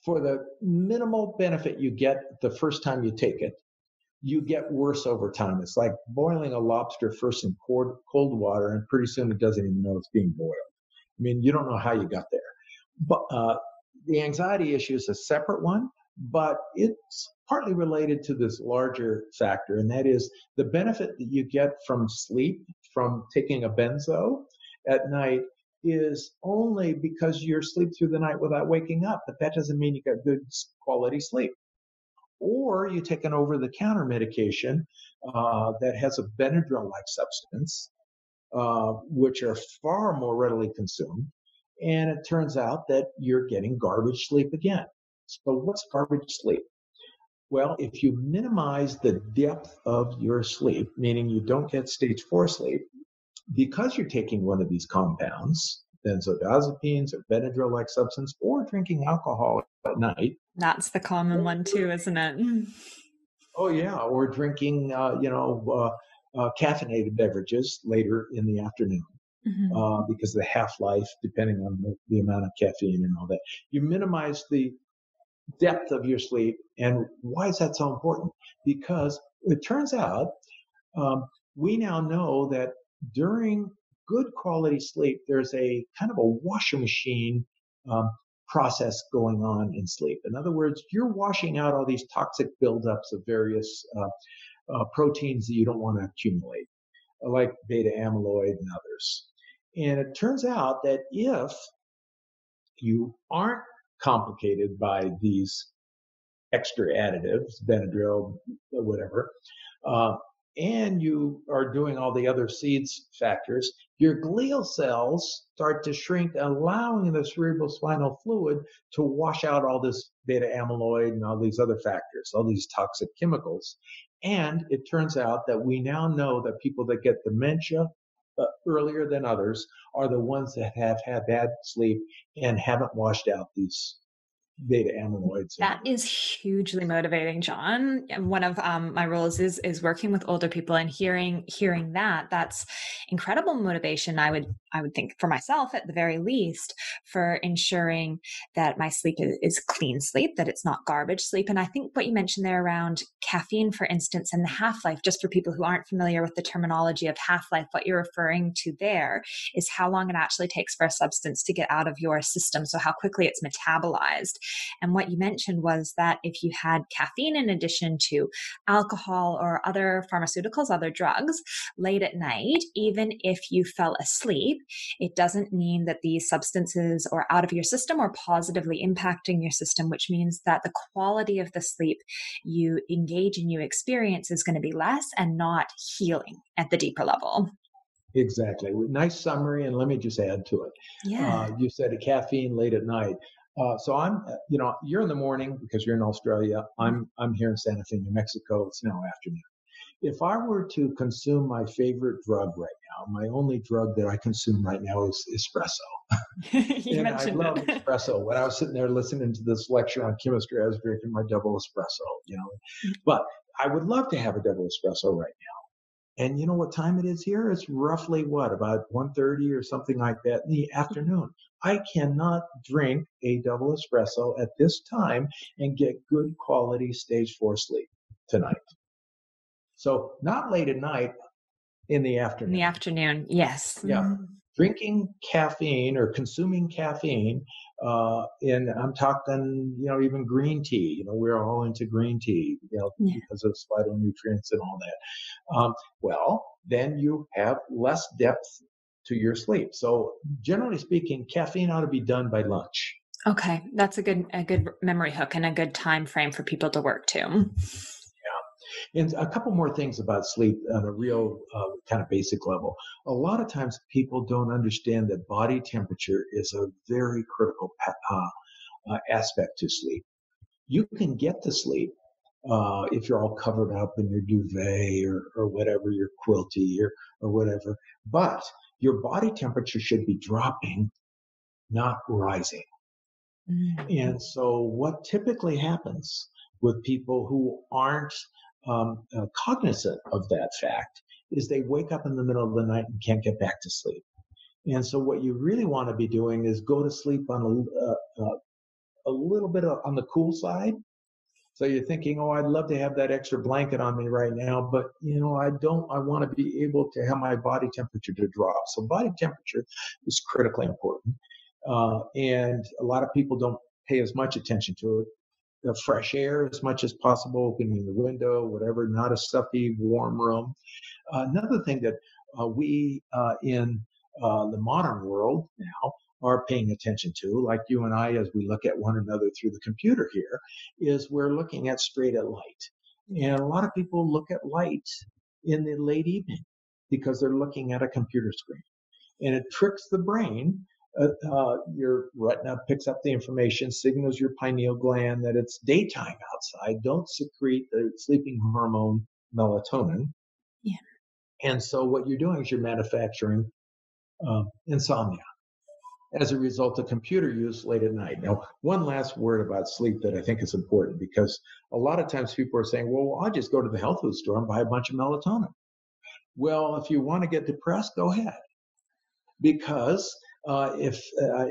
For the minimal benefit you get the first time you take it, you get worse over time. It's like boiling a lobster first in cold water, and pretty soon it doesn't even know it's being boiled. I mean, you don't know how you got there. But the anxiety issue is a separate one, but it's partly related to this larger factor, and that is the benefit that you get from sleep, from taking a benzo at night, is only because you're asleep through the night without waking up. But that doesn't mean you got good quality sleep. Or you take an over-the-counter medication that has a Benadryl-like substance, which are far more readily consumed. And it turns out that you're getting garbage sleep again. So what's garbage sleep? Well, if you minimize the depth of your sleep, meaning you don't get stage 4 sleep, because you're taking one of these compounds, benzodiazepines or Benadryl-like substance, or drinking alcohol at night. That's the common one too, isn't it? Oh yeah, or drinking, caffeinated beverages later in the afternoon. Because the half-life, depending on the amount of caffeine and all that. You minimize the depth of your sleep. And why is that so important? Because it turns out we now know that during good quality sleep, there's a kind of a washer machine process going on in sleep. In other words, you're washing out all these toxic buildups of various proteins that you don't want to accumulate, like beta amyloid and others. And it turns out that if you aren't complicated by these extra additives, Benadryl, whatever, and you are doing all the other seeds factors, your glial cells start to shrink, allowing the cerebral spinal fluid to wash out all this beta amyloid and all these other factors, all these toxic chemicals. And it turns out that we now know that people that get dementia earlier than others are the ones that have had bad sleep and haven't washed out these beta amyloids. That is hugely motivating, John. One of my roles is working with older people, and hearing that, that's incredible motivation. I would think for myself, at the very least, for ensuring that my sleep is clean sleep, that it's not garbage sleep. And I think what you mentioned there around caffeine, for instance, and the half-life, just for people who aren't familiar with the terminology of half-life, what you're referring to there is how long it actually takes for a substance to get out of your system. So how quickly it's metabolized. And what you mentioned was that if you had caffeine in addition to alcohol or other pharmaceuticals, other drugs, late at night, even if you fell asleep, it doesn't mean that these substances are out of your system or positively impacting your system, which means that the quality of the sleep you engage in, you experience, is going to be less and not healing at the deeper level. Exactly. Nice summary. And let me just add to it. Yeah. You said a caffeine late at night. So I'm, you're in the morning because you're in Australia. I'm here in Santa Fe, New Mexico. It's now afternoon. If I were to consume my favorite drug right now, my only drug that I consume right now is espresso. And I love espresso. When I was sitting there listening to this lecture on chemistry, I was drinking my double espresso, But I would love to have a double espresso right now. And you know what time it is here? It's roughly about 1:30 or something like that in the afternoon. I cannot drink a double espresso at this time and get good quality stage 4 sleep tonight. So not late at night, in the afternoon. In the afternoon, yes. Yeah. Drinking caffeine or consuming caffeine, and I'm talking, even green tea. We're all into green tea, because of phytonutrients and all that. Well, then you have less depth to your sleep. So generally speaking, caffeine ought to be done by lunch. Okay, that's a good memory hook and a good time frame for people to work to. And a couple more things about sleep on a real kind of basic level. A lot of times people don't understand that body temperature is a very critical aspect to sleep. You can get to sleep if you're all covered up in your duvet or whatever, your quilty or whatever, but your body temperature should be dropping, not rising. Mm-hmm. And so what typically happens with people who aren't cognizant of that fact is they wake up in the middle of the night and can't get back to sleep. And so what you really want to be doing is go to sleep on a little bit on the cool side, So you're thinking, oh, I'd love to have that extra blanket on me right now, but I don't. I want to be able to have my body temperature to drop. So body temperature is critically important, and a lot of people don't pay as much attention to it. The fresh air as much as possible, opening the window, whatever, not a stuffy, warm room. Another thing that we in the modern world now are paying attention to, like you and I, as we look at one another through the computer here, is we're looking at straight at light. And a lot of people look at light in the late evening because they're looking at a computer screen. And it tricks the brain. Your retina picks up the information, signals your pineal gland that it's daytime outside. Don't secrete the sleeping hormone melatonin. Yeah. And so what you're doing is you're manufacturing insomnia as a result of computer use late at night. Now, one last word about sleep that I think is important, because a lot of times people are saying, well, I'll just go to the health food store and buy a bunch of melatonin. Well, if you want to get depressed, go ahead. Because if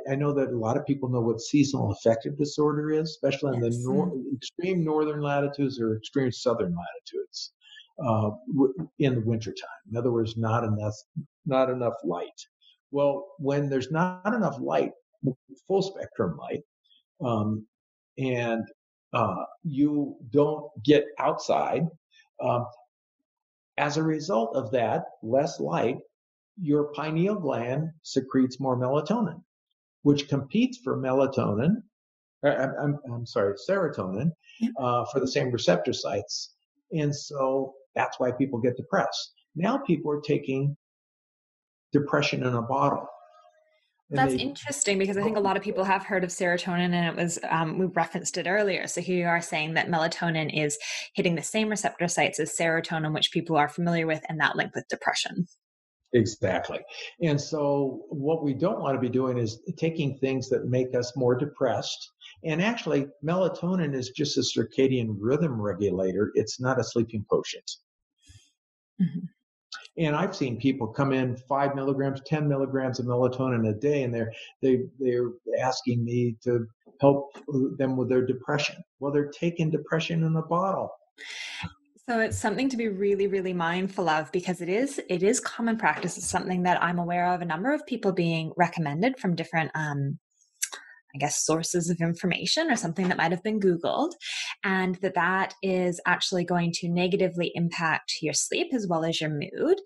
I know that a lot of people know what seasonal affective disorder is, especially in the extreme northern latitudes or extreme southern latitudes in the wintertime. In other words, not enough light. Well, when there's not enough light, full spectrum light, and you don't get outside, as a result of that, less light, your pineal gland secretes more melatonin, which competes for serotonin, for the same receptor sites. And so that's why people get depressed. Now people are taking depression in a bottle. That's interesting, because I think a lot of people have heard of serotonin, and it was, we referenced it earlier. So here you are saying that melatonin is hitting the same receptor sites as serotonin, which people are familiar with, and that link with depression. Exactly. And so what we don't want to be doing is taking things that make us more depressed. And actually, melatonin is just a circadian rhythm regulator. It's not a sleeping potion. Mm-hmm. And I've seen people come in 5 milligrams, 10 milligrams of melatonin a day, and they're asking me to help them with their depression. Well, they're taking depression in a bottle. So it's something to be really, really mindful of, because it is common practice. It's something that I'm aware of a number of people being recommended from different sources of information, or something that might have been Googled, and that is actually going to negatively impact your sleep as well as your mood.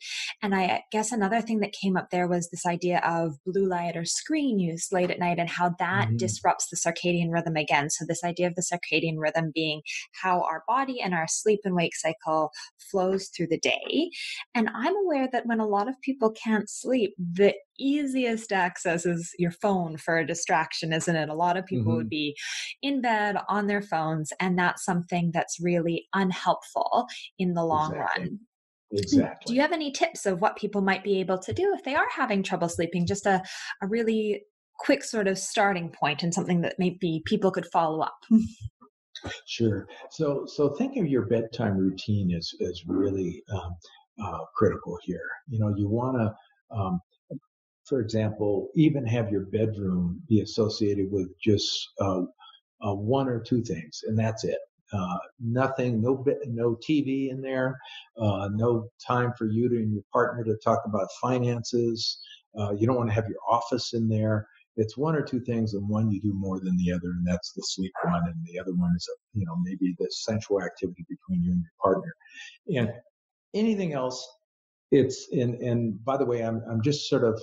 And I guess another thing that came up there was this idea of blue light or screen use late at night, and how that disrupts the circadian rhythm again. So this idea of the circadian rhythm being how our body and our sleep and wake cycle flows through the day. And I'm aware that when a lot of people can't sleep, the easiest access is your phone for a distraction, isn't it? A lot of people would be in bed on their phones, and that's something that's really unhelpful in the long run. Exactly. Do you have any tips of what people might be able to do if they are having trouble sleeping? Just a really quick sort of starting point, and something that maybe people could follow up. Sure. So think of your bedtime routine as really critical here. You want to, for example, even have your bedroom be associated with just one or two things, and that's it. Nothing, no TV in there, no time for you and your partner to talk about finances. You don't want to have your office in there. It's one or two things, and one you do more than the other, and that's the sleep one, and the other one is, maybe the sensual activity between you and your partner. And anything else, it's and by the way, I'm just sort of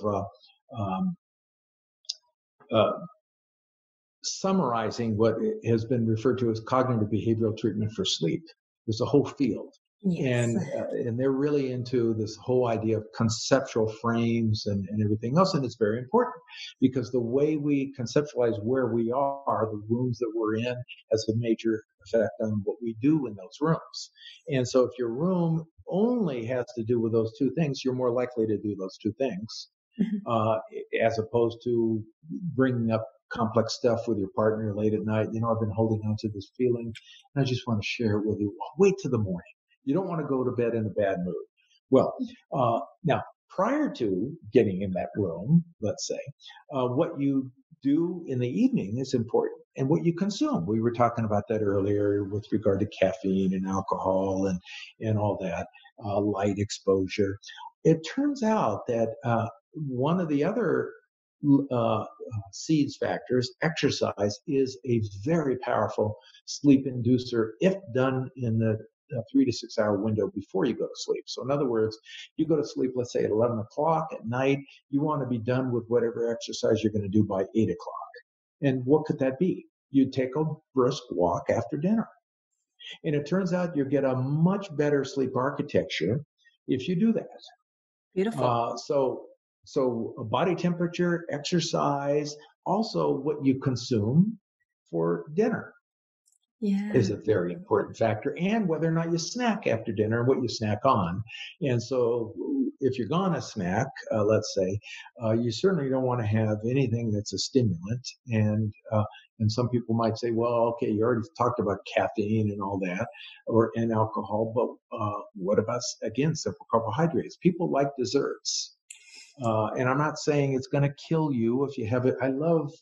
summarizing what has been referred to as cognitive behavioral treatment for sleep. There's a whole field. Yes. And they're really into this whole idea of conceptual frames and everything else. And it's very important, because the way we conceptualize where we are, the rooms that we're in, has a major effect on what we do in those rooms. And so if your room only has to do with those two things, you're more likely to do those two things, as opposed to bringing up complex stuff with your partner late at night. I've been holding on to this feeling, and I just want to share it with you. Wait till the morning. You don't want to go to bed in a bad mood. Well, now, prior to getting in that room, let's say, what you do in the evening is important, and what you consume. We were talking about that earlier with regard to caffeine and alcohol and all that, light exposure. It turns out that one of the other seeds factors, exercise, is a very powerful sleep inducer if done in the 3 to 6 hour window before you go to sleep. So in other words, you go to sleep, let's say at 11 o'clock at night, you want to be done with whatever exercise you're going to do by 8 o'clock. And what could that be? You take a brisk walk after dinner. And it turns out you get a much better sleep architecture if you do that. Beautiful. So body temperature, exercise, also what you consume for dinner is a very important factor, and whether or not you snack after dinner and what you snack on. And so if you're going to snack, let's say, you certainly don't want to have anything that's a stimulant. And some people might say, well, okay, you already talked about caffeine and all that, and alcohol, but what about, again, simple carbohydrates? People like desserts. And I'm not saying it's going to kill you if you have it. I love,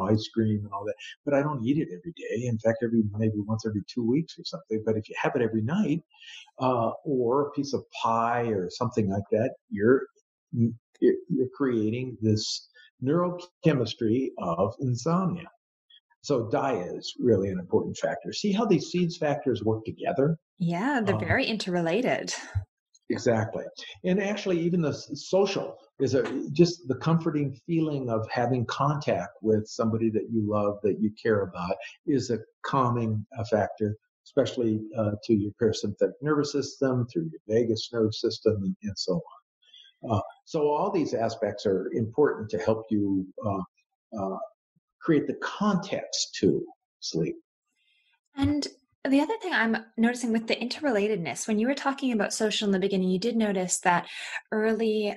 ice cream and all that, but I don't eat it every day. In fact, maybe once every 2 weeks or something. But if you have it every night, or a piece of pie or something like that, you're creating this neurochemistry of insomnia. So diet is really an important factor. See how these seeds factors work together? Yeah, they're very interrelated. Exactly. And actually, even the social is just the comforting feeling of having contact with somebody that you love, that you care about, is a calming factor, especially to your parasympathetic nervous system, through your vagus nerve system, and so on. So all these aspects are important to help you create the context to sleep. And the other thing I'm noticing with the interrelatedness, when you were talking about social in the beginning, you did notice that early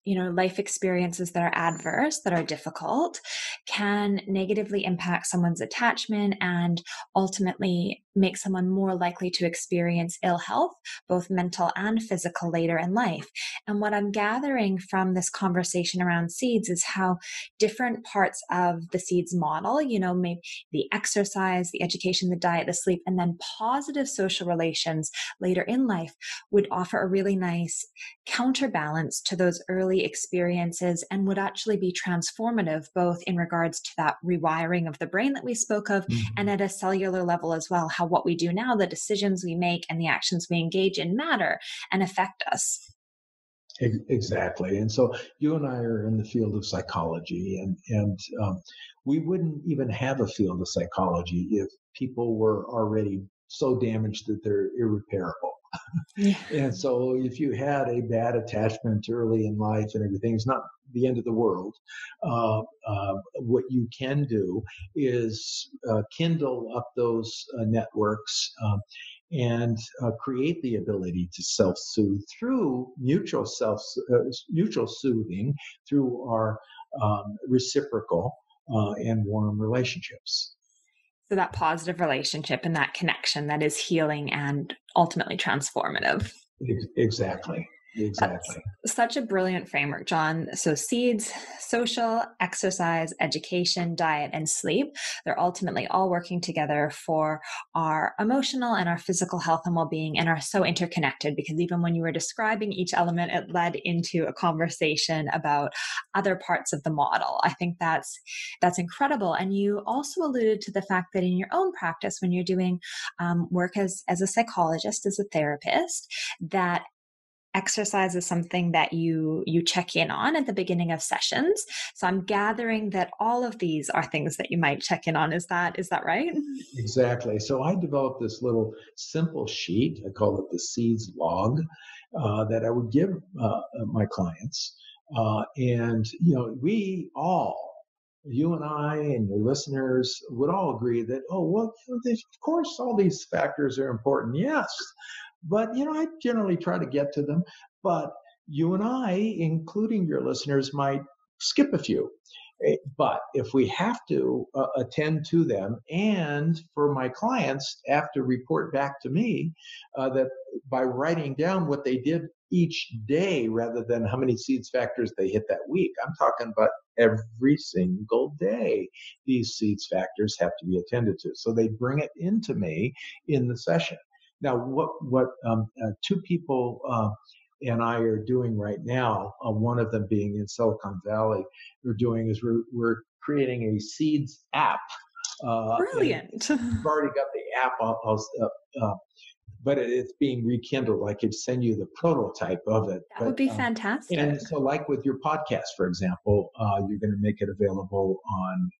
life experiences that are adverse, that are difficult, can negatively impact someone's attachment and ultimately make someone more likely to experience ill health, both mental and physical, later in life. And what I'm gathering from this conversation around seeds is how different parts of the seeds model, maybe the exercise, the education, the diet, the sleep, and then positive social relations later in life would offer a really nice counterbalance to those early experiences, and would actually be transformative, both in regards to that rewiring of the brain that we spoke of, and at a cellular level as well, how what we do now, the decisions we make and the actions we engage in, matter and affect us. Exactly. And so you and I are in the field of psychology, and we wouldn't even have a field of psychology if people were already so damaged that they're irreparable. Yeah. And so if you had a bad attachment early in life and everything, it's not the end of the world. What you can do is kindle up those networks and create the ability to self-soothe through mutual soothing through our reciprocal and warm relationships. So that positive relationship and that connection that is healing and ultimately transformative. Exactly. That's such a brilliant framework, John. So seeds, social, exercise, education, diet, and sleep, they're ultimately all working together for our emotional and our physical health and well-being, and are so interconnected, because even when you were describing each element, it led into a conversation about other parts of the model. I think that's incredible. And you also alluded to the fact that in your own practice, when you're doing work as a psychologist, as a therapist, that exercise is something that you check in on at the beginning of sessions. So I'm gathering that all of these are things that you might check in on. Is that right? Exactly. So I developed this little simple sheet. I call it the seeds log, that I would give my clients. And you and I and your listeners would all agree that, of course, all these factors are important. Yes. But, I generally try to get to them. But you and I, including your listeners, might skip a few. But if we have to attend to them, and for my clients have to report back to me that by writing down what they did each day rather than how many seeds factors they hit that week, I'm talking about every single day, these seeds factors have to be attended to. So they bring it into me in the session. Now, what two people and I are doing right now, one of them being in Silicon Valley, we're doing is we're creating a seeds app. Brilliant. We've already got the app, but it's being rekindled. I could send you the prototype of it. That would be fantastic. And so, like with your podcast, for example, you're going to make it available on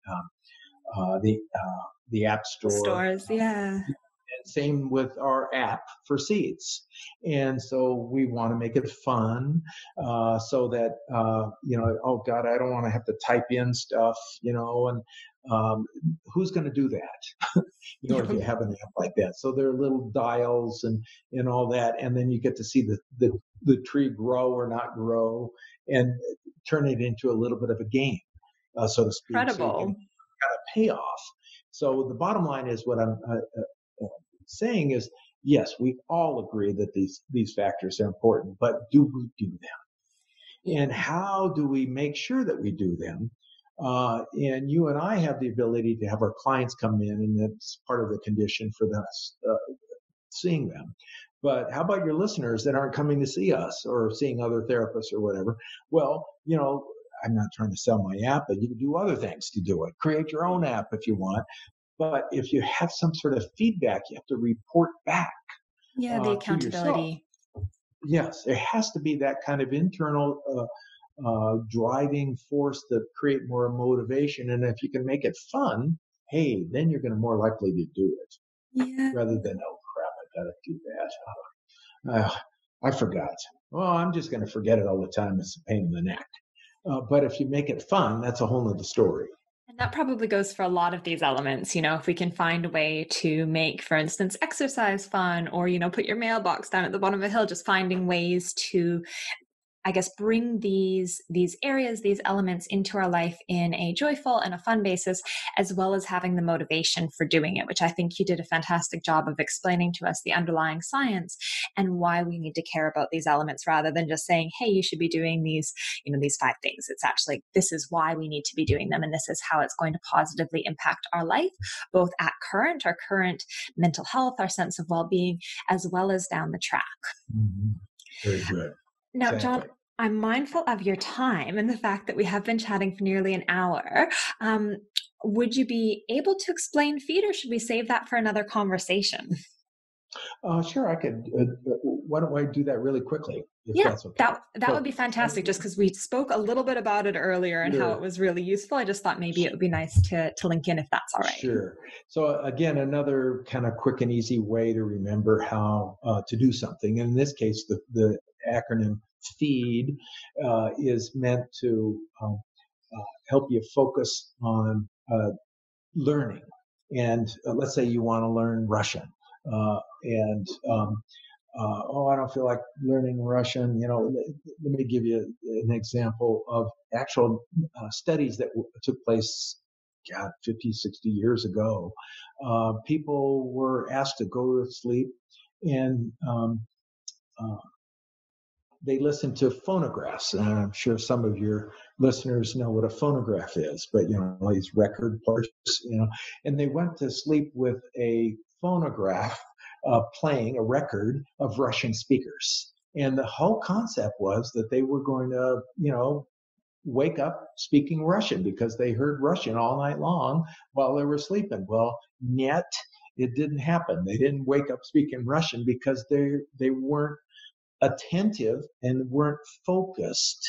the App Store. Stores, yeah. And same with our app for seeds. And so we want to make it fun so that, oh God, I don't want to have to type in stuff, and who's going to do that? If you have an app like that. So there are little dials and all that. And then you get to see the tree grow or not grow and turn it into a little bit of a game, so to speak. Incredible. So you can kind of payoff. So the bottom line is what I'm saying is, yes, we all agree that these factors are important, but do we do them? And how do we make sure that we do them? And you and I have the ability to have our clients come in, and that's part of the condition for us seeing them. But how about your listeners that aren't coming to see us or seeing other therapists or whatever? Well, I'm not trying to sell my app, but you can do other things to do it. Create your own app if you want. But if you have some sort of feedback, you have to report back. Yeah, the accountability. Yes, there has to be that kind of internal driving force to create more motivation. And if you can make it fun, hey, then you're going to more likely to do it. Yeah. Rather than, oh crap, I got to do that. I forgot. Well, I'm just going to forget it all the time. It's a pain in the neck. But if you make it fun, that's a whole other story. And that probably goes for a lot of these elements. If we can find a way to make, for instance, exercise fun, or, put your mailbox down at the bottom of a hill, just finding ways to, I guess, bring these areas, these elements into our life in a joyful and a fun basis, as well as having the motivation for doing it, which I think you did a fantastic job of explaining to us the underlying science and why we need to care about these elements rather than just saying, hey, you should be doing these, these 5 things. It's actually, this is why we need to be doing them. And this is how it's going to positively impact our life, both at our current mental health, our sense of well-being, as well as down the track. Mm-hmm. Very good. Now, Exactly. John, I'm mindful of your time and the fact that we have been chatting for nearly an hour. Would you be able to explain feed, or should we save that for another conversation? Sure, I could. Why don't I do that really quickly? That's okay. That would be fantastic, just because we spoke a little bit about it earlier and how it was really useful. I just thought maybe it would be nice to link in if that's all right. Sure. So again, another kind of quick and easy way to remember how to do something. And in this case, the acronym FEED is meant to help you focus on learning. And let's say you want to learn Russian. I don't feel like learning Russian. Let me give you an example of actual studies that took place, 50, 60 years ago. People were asked to go to sleep, and they listened to phonographs. And I'm sure some of your listeners know what a phonograph is, but these record players, and they went to sleep with a phonograph playing a record of Russian speakers. And the whole concept was that they were going to, wake up speaking Russian because they heard Russian all night long while they were sleeping. Well, yet it didn't happen. They didn't wake up speaking Russian because they weren't attentive and weren't focused.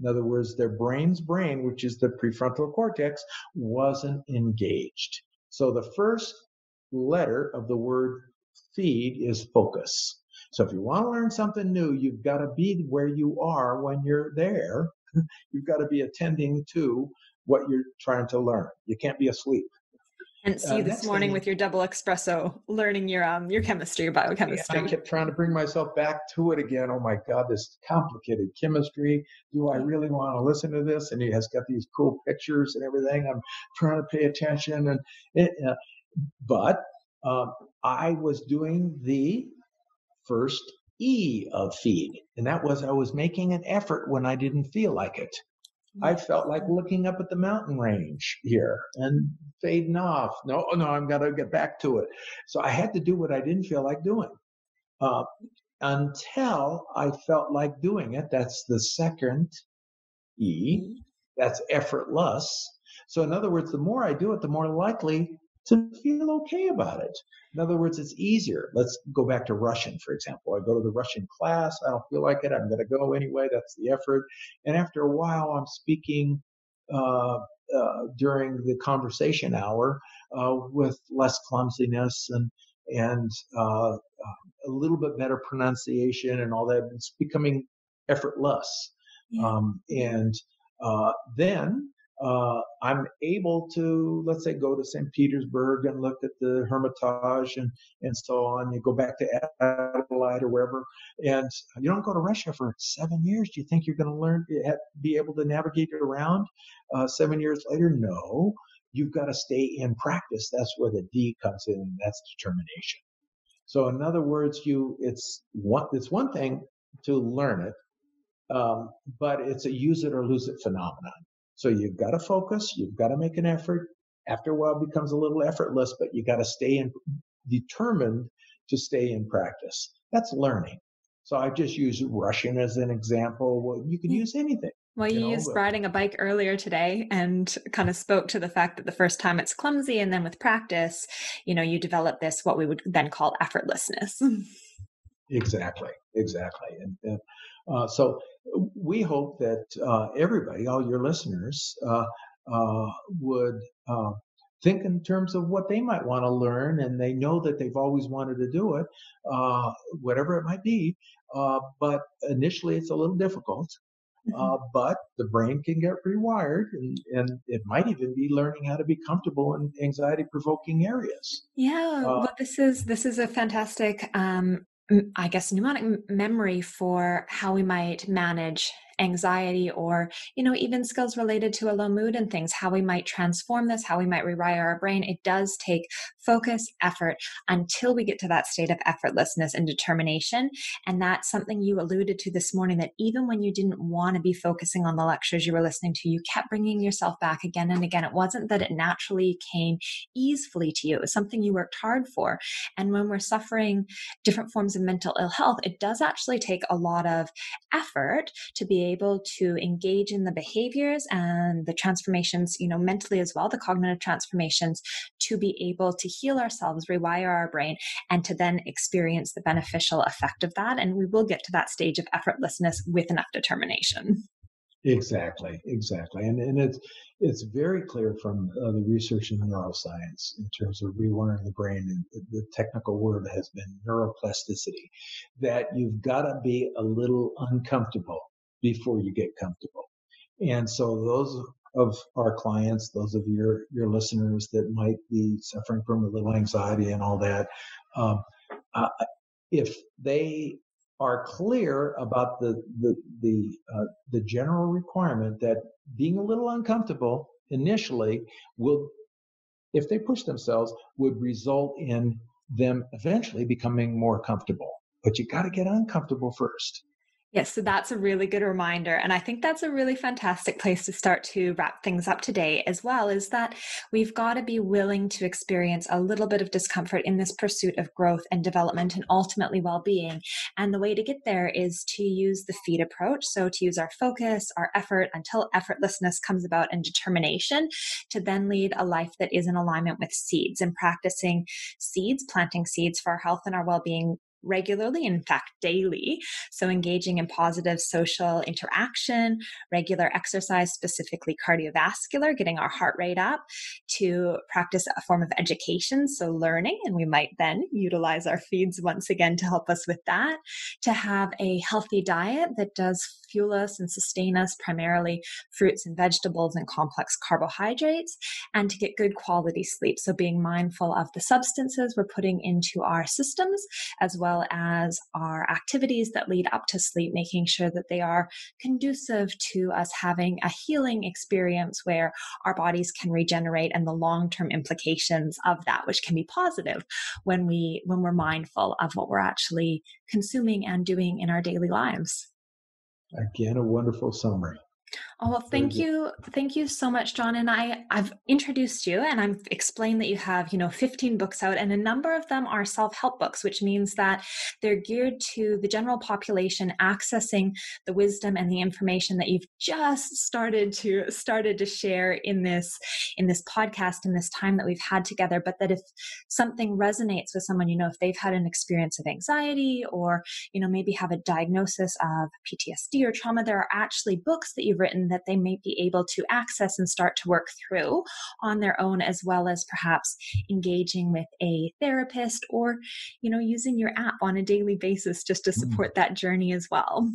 In other words, their brain's brain, which is the prefrontal cortex, wasn't engaged. So the first letter of the word feed is focus. So if you want to learn something new, you've got to be where you are when you're there. You've got to be attending to what you're trying to learn. You can't be asleep. Hence you this Next morning thing, with your double espresso, learning your chemistry, your I biochemistry. kept trying to bring myself back to it again. Oh my God, this complicated chemistry. Do I really want to listen to this? And he has got these cool pictures and everything. I'm trying to pay attention, and but I was doing the first E of feed, and that was I was making an effort when I didn't feel like it. I felt like looking up at the mountain range here and fading off. No, no, I'm going to get back to it. So I had to do what I didn't feel like doing uh, until I felt like doing it. That's the second E. That's effortless. So, in other words, the more I do it, the more likely to feel okay about it. In other words, it's easier. Let's go back to Russian, for example. I go to the Russian class. I don't feel like it. I'm going to go anyway. That's the effort. And after a while, I'm speaking during the conversation hour with less clumsiness and a little bit better pronunciation and all that. It's becoming effortless. And then I'm able to, let's say, go to St. Petersburg and look at the Hermitage and so on. You go back to Adelaide or wherever, and you don't go to Russia for 7 years. Do you think you're going to learn, be able to navigate around 7 years later? No. You've got to stay in practice. That's where the D comes in, and that's determination. So, in other words, it's one thing to learn it, but it's a use it or lose it phenomenon. So you've got to focus, you've got to make an effort. After a while, it becomes a little effortless, but you got to stay determined to stay in practice. That's learning. So I just use Russian as an example. Well, you can use anything. Well, you used riding a bike earlier today and kind of spoke to the fact that the first time it's clumsy, and then with practice, you develop this, what we would then call effortlessness. Exactly. And so we hope that everybody, all your listeners, would think in terms of what they might want to learn, and they know that they've always wanted to do it, whatever it might be. But initially, it's a little difficult. But the brain can get rewired, and it might even be learning how to be comfortable in anxiety-provoking areas. Yeah, well, this is a fantastic, I guess, mnemonic memory for how we might manage anxiety, or even skills related to a low mood and things, how we might transform this, how we might rewire our brain. It does take focus, effort, until we get to that state of effortlessness and determination. And that's something you alluded to this morning, that even when you didn't want to be focusing on the lectures you were listening to, you kept bringing yourself back again and again. It wasn't that it naturally came easily to you. It was something you worked hard for. And when we're suffering different forms of mental ill health, it does actually take a lot of effort to be able to engage in the behaviors and the transformations, mentally as well, the cognitive transformations, to be able to heal ourselves, rewire our brain, and to then experience the beneficial effect of that. And we will get to that stage of effortlessness with enough determination. Exactly. And it's very clear from the research in neuroscience in terms of rewiring the brain, and the technical word has been neuroplasticity, that you've got to be a little uncomfortable before you get comfortable. And so those of our clients, those of your listeners that might be suffering from a little anxiety and all that, if they are clear about the general requirement that being a little uncomfortable initially will, if they push themselves, would result in them eventually becoming more comfortable. But you got to get uncomfortable first. Yes, so that's a really good reminder. And I think that's a really fantastic place to start to wrap things up today as well, is that we've got to be willing to experience a little bit of discomfort in this pursuit of growth and development and ultimately well-being. And the way to get there is to use the feed approach. So to use our focus, our effort, until effortlessness comes about, and determination to then lead a life that is in alignment with seeds, and practicing seeds, planting seeds for our health and our well-being regularly, in fact, daily. So engaging in positive social interaction, regular exercise, specifically cardiovascular, getting our heart rate up, to practice a form of education, so learning, and we might then utilize our feeds once again to help us with that, to have a healthy diet that does fuel us and sustain us, primarily fruits and vegetables and complex carbohydrates, and to get good quality sleep. So being mindful of the substances we're putting into our systems, as well as our activities that lead up to sleep, making sure that they are conducive to us having a healing experience where our bodies can regenerate, and the long-term implications of that, which can be positive when we're mindful of what we're actually consuming and doing in our daily lives. Again, a wonderful summary. Oh, well, thank you. Thank you so much, John. And I've introduced you, and I've explained that you have, 15 books out, and a number of them are self-help books, which means that they're geared to the general population accessing the wisdom and the information that you've just started to share in this podcast, in this time that we've had together. But that if something resonates with someone, if they've had an experience of anxiety, or, maybe have a diagnosis of PTSD or trauma, there are actually books that you've written that they may be able to access and start to work through on their own, as well as perhaps engaging with a therapist, or, using your app on a daily basis just to support that journey as well.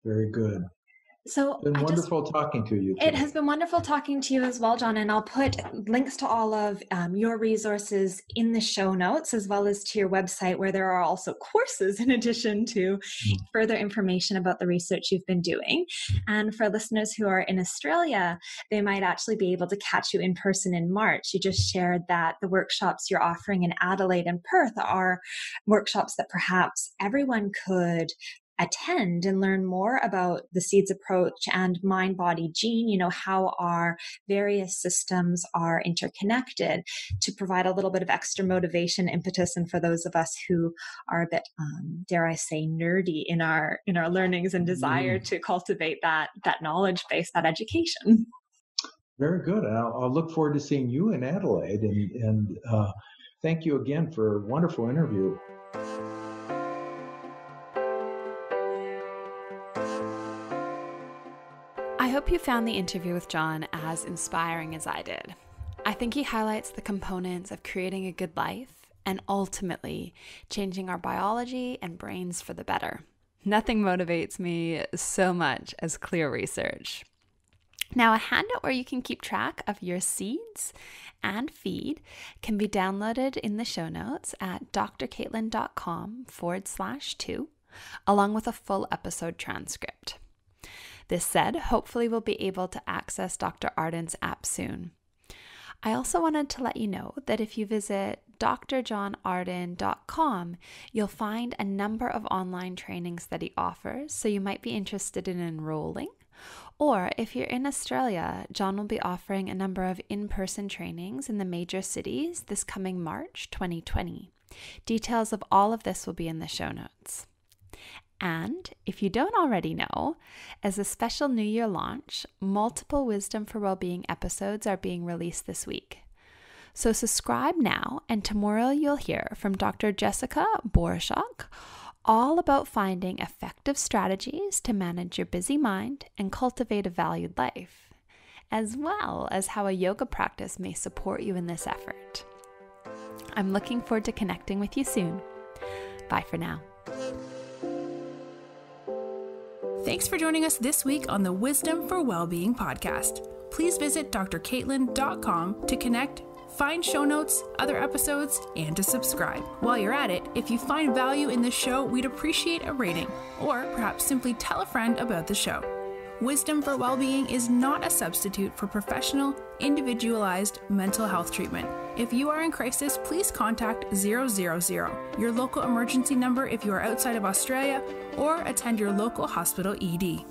Very good. So it's been wonderful talking to you today. It has been wonderful talking to you as well, John. And I'll put links to all of your resources in the show notes, as well as to your website, where there are also courses in addition to further information about the research you've been doing. And for listeners who are in Australia, they might actually be able to catch you in person in March. You just shared that the workshops you're offering in Adelaide and Perth are workshops that perhaps everyone could attend and learn more about the SEEDS approach and mind, body, gene, how our various systems are interconnected, to provide a little bit of extra motivation, impetus, and for those of us who are a bit, dare I say, nerdy in our learnings and desire to cultivate that knowledge base, that education. Very good. I'll look forward to seeing you in Adelaide, and thank you again for a wonderful interview. I hope you found the interview with John as inspiring as I did. I think he highlights the components of creating a good life and ultimately changing our biology and brains for the better. Nothing motivates me so much as clear research. Now, a handout where you can keep track of your seeds and feed can be downloaded in the show notes at drcaitlin.com/2, along with a full episode transcript. This said, hopefully we'll be able to access Dr. Arden's app soon. I also wanted to let you know that if you visit drjohnarden.com, you'll find a number of online trainings that he offers, so you might be interested in enrolling. Or if you're in Australia, John will be offering a number of in-person trainings in the major cities this coming March 2020. Details of all of this will be in the show notes. And if you don't already know, as a special New Year launch, multiple Wisdom for Wellbeing episodes are being released this week. So subscribe now, and tomorrow you'll hear from Dr. Jessica Borshak all about finding effective strategies to manage your busy mind and cultivate a valued life, as well as how a yoga practice may support you in this effort. I'm looking forward to connecting with you soon. Bye for now. Thanks for joining us this week on the Wisdom for Wellbeing podcast. Please visit drcaitlin.com to connect, find show notes, other episodes, and to subscribe. While you're at it, if you find value in the show, we'd appreciate a rating, or perhaps simply tell a friend about the show. Wisdom for Wellbeing is not a substitute for professional, individualized mental health treatment. If you are in crisis, please contact 000, your local emergency number if you are outside of Australia, or attend your local hospital ED.